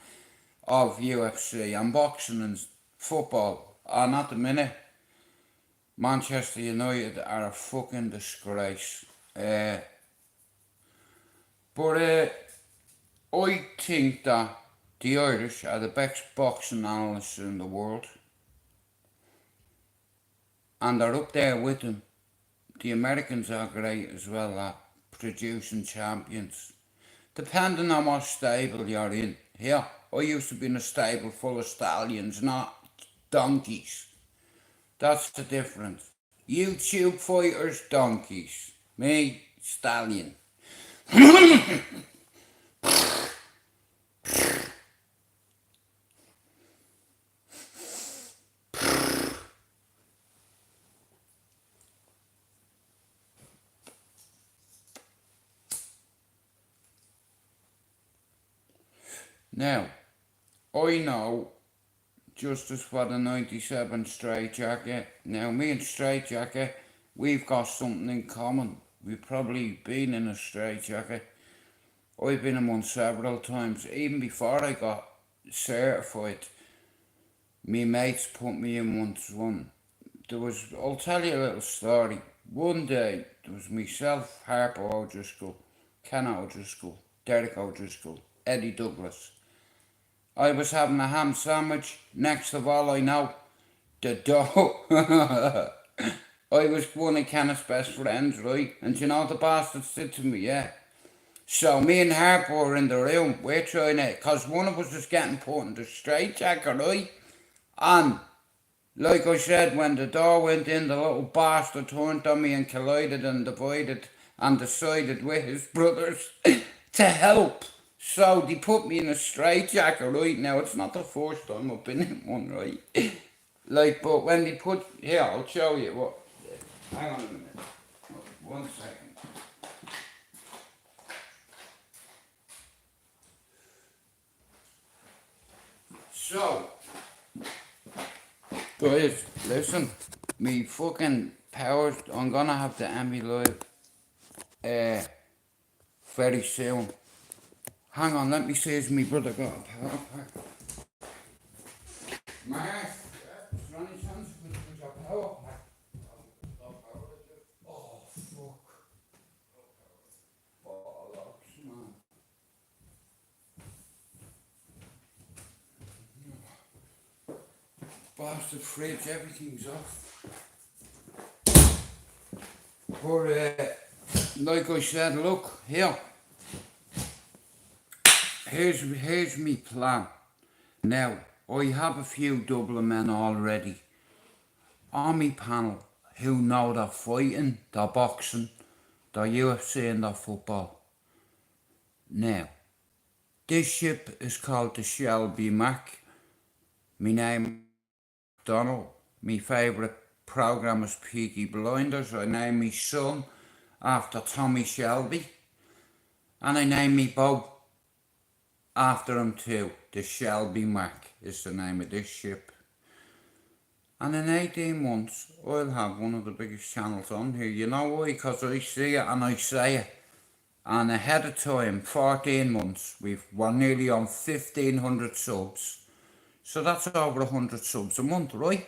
of UFC and boxing and football. And at the minute, Manchester United are a fucking disgrace. But I think that the Irish are the best boxing analysts in the world. And they're up there with them. The Americans are great as well at producing champions. Depending on what stable you're in. Here, I used to be in a stable full of stallions, not donkeys. That's the difference. YouTube fighters, donkeys. Me, stallion. Now, I know justice for the 97 straight jacket. Now, me and straight jacket, we've got something in common. We've probably been in a straight jacket. I've been in one several times. Even before I got certified, me mates put me in one. I'll tell you a little story. One day, there was myself, Harper O'Driscoll, Ken O'Driscoll, Derek O'Driscoll, Eddie Douglas. I was having a ham sandwich. Next of all I know, the dough. I was one of Kenneth's best friends, right? And you know the bastard said to me, yeah. So me and Harper were in the room. We're trying it, because one of us was getting put in the straitjacket, right? And like I said, when the door went in, the little bastard turned on me and collided and divided and decided with his brothers to help. So they put me in a straitjacket, right? Now, it's not the first time I've been in one, right? Like, but when they put... Here, I'll show you what... Hang on a minute. 1 second. So... Guys, listen, me fucking powers, I'm gonna have to end me live very soon. Hang on, let me see if my brother got a power pack. Mark, is there any chance we could put your power pack? Oh, fuck. Bollocks, man. Bastard fridge, everything's off. But like I said, look here. Here's me plan. Now I have a few Dublin men already on me panel who know they're fighting, they're boxing, they're UFC and they're football. Now, this ship is called the Shelby Mac. My name Donald. My favourite programme is Peaky Blinders. I named my son after Tommy Shelby. And I named me boat after him too. The Shelby Mac is the name of this ship. And in 18 months, I'll have one of the biggest channels on here. You know why? Because I see it and I say it. And ahead of time, 14 months, we're nearly on 1,500 subs. So that's over 100 subs a month, right?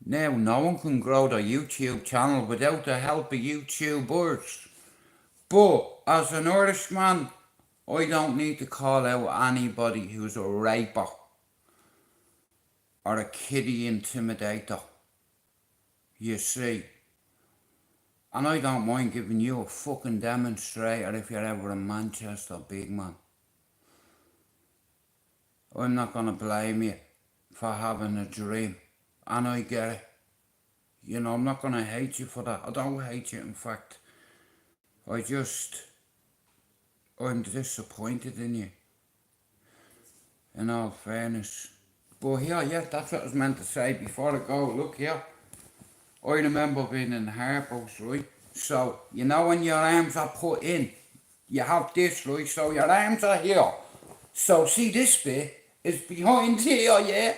Now, no one can grow their YouTube channel without the help of YouTubers. But, as an Irishman, I don't need to call out anybody who's a raper or a kiddie intimidator. You see. And I don't mind giving you a fucking demonstrator if you're ever in Manchester, big man. I'm not gonna blame you for having a dream. And I get it. You know, I'm not gonna hate you for that. I don't hate you, in fact. I'm disappointed in you. In all fairness. But here, yeah, that's what I was meant to say before I go. Look here. I remember being in Harpo's, right? So, you know when your arms are put in, you have this, right? So your arms are here. So see this bit is behind here, yeah?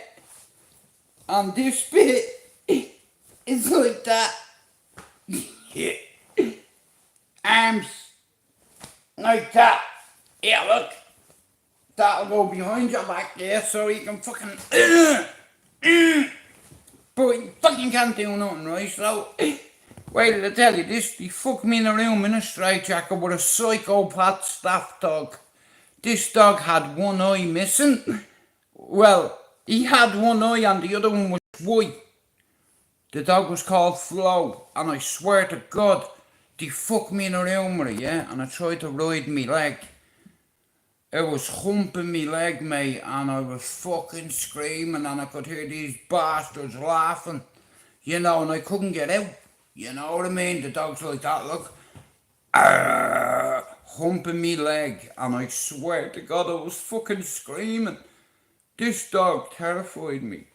And this bit is like that. Yeah. Arms like that. Yeah, look. That'll go behind your back there so you can fucking... But you fucking can't do nothing, right? So, wait till I tell you this. They fucked me in a room in a straitjacket with a psychopath staff dog. This dog had one eye missing. Well, he had one eye and the other one was white. The dog was called Flo, and I swear to God, they fucked me in a room with it, yeah? And I tried to ride me leg. It was humping me leg, mate, and I was fucking screaming, and I could hear these bastards laughing, you know, and I couldn't get out. You know what I mean? The dog's like that, look. Humping me leg, and I swear to God I was fucking screaming. This dog terrified me.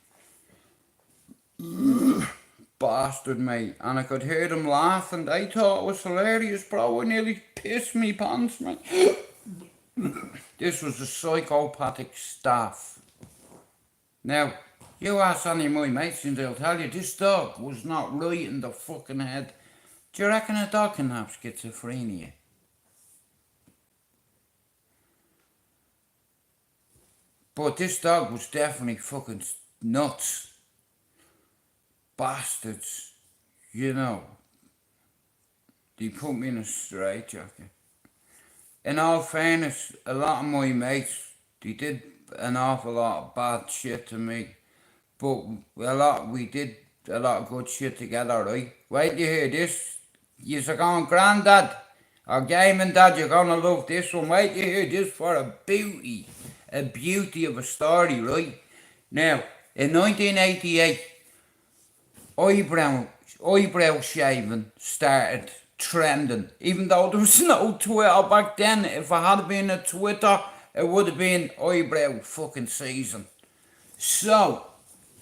Bastard, mate. And I could hear them laughing. They thought it was hilarious, bro. I nearly pissed me pants, mate. This was the psychopathic staff. Now, you ask any of my mates and they'll tell you this dog was not right in the fucking head. Do you reckon a dog can have schizophrenia? But this dog was definitely fucking nuts. Bastards. You know. They put me in a straitjacket. In all fairness, a lot of my mates, they did an awful lot of bad shit to me. But we did a lot of good shit together, right? Wait till you hear this. You're going, Grandad, or Gaming Dad, you're gonna love this one. Wait till you hear this for a beauty of a story, right? Now, in 1988, eyebrow shaving started trending. Even though there was no Twitter back then, if I had been a Twitter, it would have been eyebrow fucking season. So,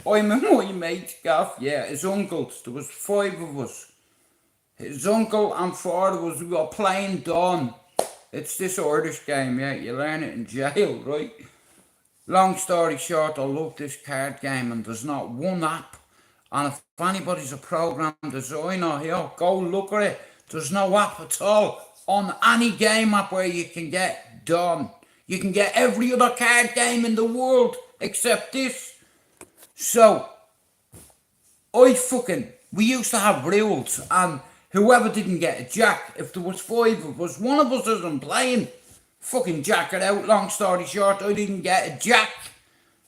I'm in my mate's gaff, yeah, his uncles, there was 5 of us. His uncle and 4 of us, we were playing Dawn. It's this Irish game, yeah, you learn it in jail, right? Long story short, I love this card game and there's not one app. And if anybody's a program designer here, go look at it. There's no app at all on any game app where you can get Dawn. You can get every other card game in the world except this. So, we used to have rules, and whoever didn't get a jack, if there was 5 of us, one of us isn't playing, fucking jack it out. Long story short, I didn't get a jack,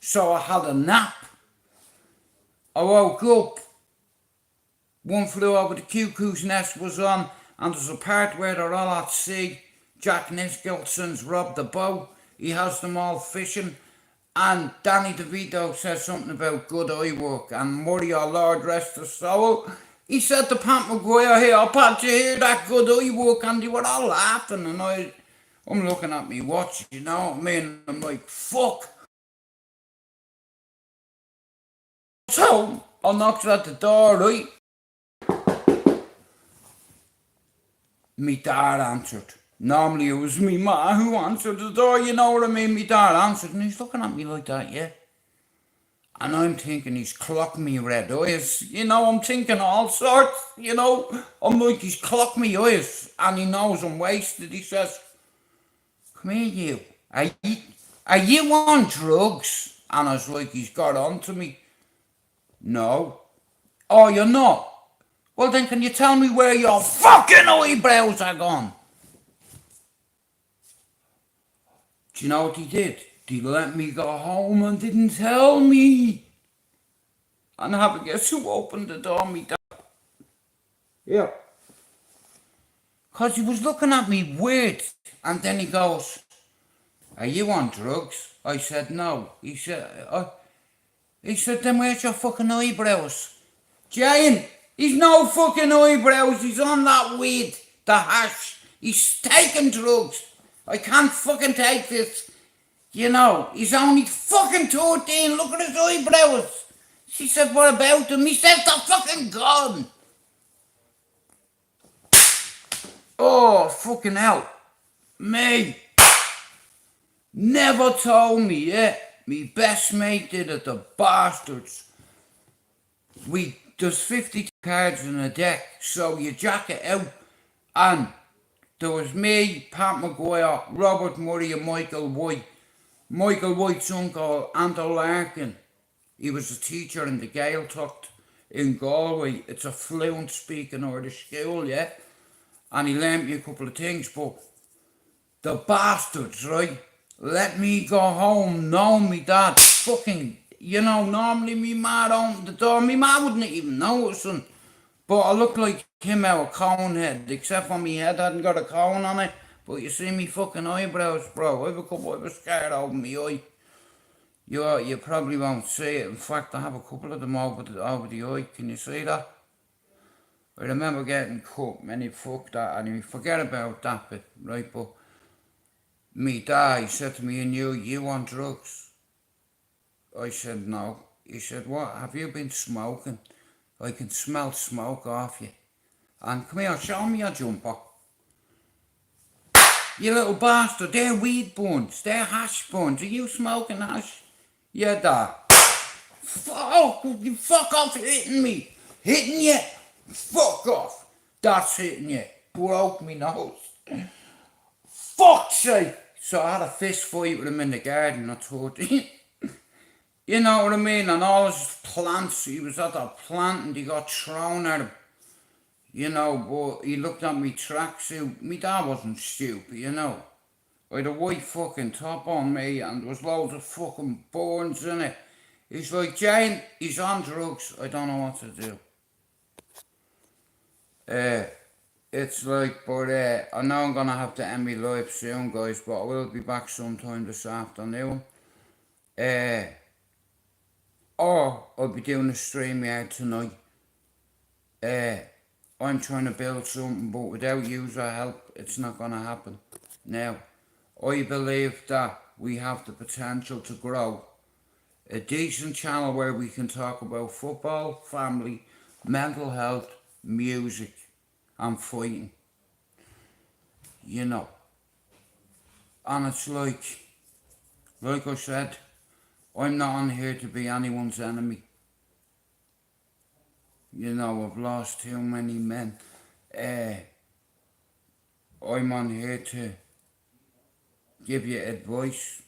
so I had a nap. I woke up, One Flew Over the Cuckoo's Nest was on, and there's a part where they're all at sea. Jack Nicholson's robbed the boat, he has them all fishing, and Danny DeVito says something about good eye work, and Murray, our Lord rest his soul, he said to Pat McGuire, here, Pat, you hear that good eye work? And they were all laughing, and I'm looking at me watch, you know what I mean? I'm like, fuck. So, I knocked at the door, right? Me dad answered. Normally it was me ma who answered the door, you know what I mean? Me dad answered, and he's looking at me like that, yeah? And I'm thinking he's clocked me red eyes. You know, I'm thinking all sorts, you know? I'm like, he's clocked me eyes, and he knows I'm wasted. He says, come here, you. Are you on drugs? And I was like, he's got on to me. No. Oh, you're not? Well, then can you tell me where your fucking eyebrows are gone? Do you know what he did? He let me go home and didn't tell me. And have a guess who opened the door? Me dad. Yeah. Because he was looking at me weird. And then he goes, are you on drugs? I said, no. He said, then where's your fucking eyebrows? Jane, he's no fucking eyebrows. He's on that weed, the hash. He's taking drugs. I can't fucking take this. You know, he's only fucking 13. Look at his eyebrows. She said, what about him? He said, they're fucking gone. Oh, fucking hell. Me. Never told me, yeah. Me best mate did it, the bastards. There's 50 cards in a deck, so you jack it out. And there was me, Pat McGuire, Robert Murray and Michael White. Michael White's uncle, Anto Larkin. He was a teacher in the Gaeltacht in Galway. It's a fluent speaking Irish school, yeah? And he learned me a couple of things, but the bastards, right? Let me go home, know me dad, fucking, you know, normally me ma opened the door, me ma wouldn't even notice him. But I look like him out of cone head, except for me head hadn't got a cone on it. But you see me fucking eyebrows, bro. I was scared over me eye. You probably won't see it. In fact, I have a couple of them over the eye. Can you see that? I remember getting cut, and he fucked that, and he forget about that bit, right? But me dad, he said to me, and you on drugs? I said, no. He said, what, have you been smoking? I can smell smoke off you. And come here, show me your jumper. You little bastard, they're weed buns, they're hash buns. Are you smoking hash? Yeah, dad. You fuck off hitting me. Hitting you. Fuck off. That's hitting you. Broke me nose. Fuck's sake. So I had a fist fight with him in the garden, I told you. You know what I mean? And all his plants, he was at that plant and he got thrown at him. You know, but he looked at me tracksuit. Me dad wasn't stupid, you know. I had a white fucking top on me and there was loads of fucking burns in it. He's like, Jane, he's on drugs. I don't know what to do. It's like, but I know I'm gonna have to end my life soon, guys, but I will be back sometime this afternoon. Or I'll be doing a stream here tonight. I'm trying to build something, but without user help, it's not gonna happen. Now, I believe that we have the potential to grow a decent channel where we can talk about football, family, mental health, music, and fighting. You know. And it's like I said, I'm not on here to be anyone's enemy. You know, I've lost too many men. I'm on here to give you advice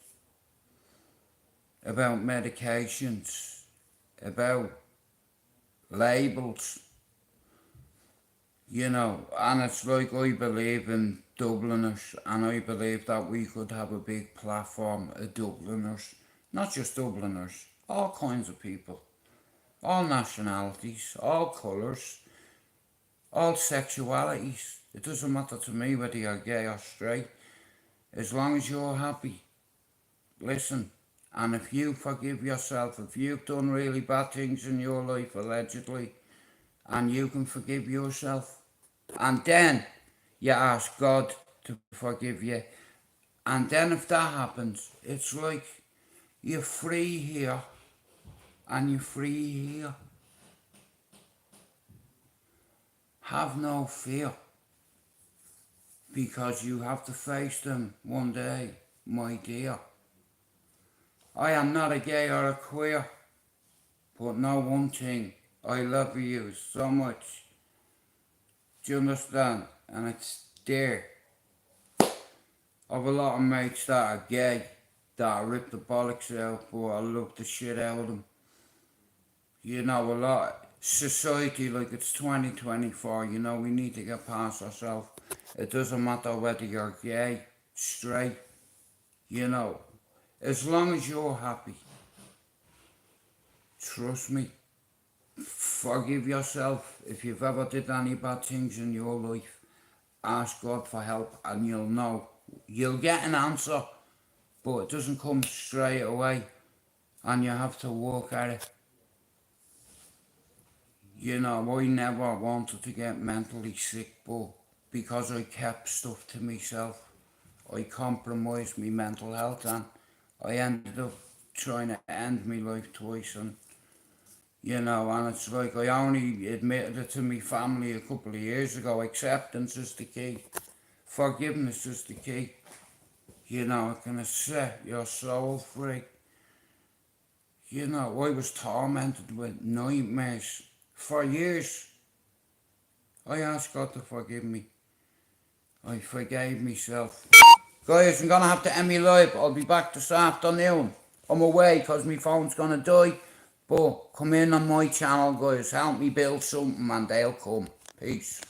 about medications, about labels, you know, and it's like I believe in Dubliners, and I believe that we could have a big platform of Dubliners, not just Dubliners, all kinds of people, all nationalities, all colours, all sexualities. It doesn't matter to me whether you're gay or straight, as long as you're happy. Listen, and if you forgive yourself, if you've done really bad things in your life, allegedly, and you can forgive yourself, and then you ask God to forgive you, and then if that happens, it's like you're free here, and you're free here. Have no fear, because you have to face them one day, my dear. I am not a gay or a queer, but know one thing, I love you so much. Do you understand? And it's there. I've a lot of mates that are gay, that I rip the bollocks out, but I love the shit out of them. You know, a lot. Society, like it's 2024, you know, we need to get past ourselves. It doesn't matter whether you're gay, straight, you know, as long as you're happy. Trust me. Forgive yourself. If you've ever did any bad things in your life, ask God for help and you'll know. You'll get an answer, but it doesn't come straight away and you have to work at it. You know, I never wanted to get mentally sick, but because I kept stuff to myself, I compromised my mental health and I ended up trying to end my life twice. And you know, and it's like I only admitted it to my family a couple of years ago. Acceptance is the key. Forgiveness is the key. You know, it can set your soul free. You know, I was tormented with nightmares for years. I asked God to forgive me. I forgave myself. Guys, I'm gonna have to end my life. I'll be back this afternoon. I'm away because my phone's gonna die. But come in on my channel, guys. Help me build something and they'll come. Peace.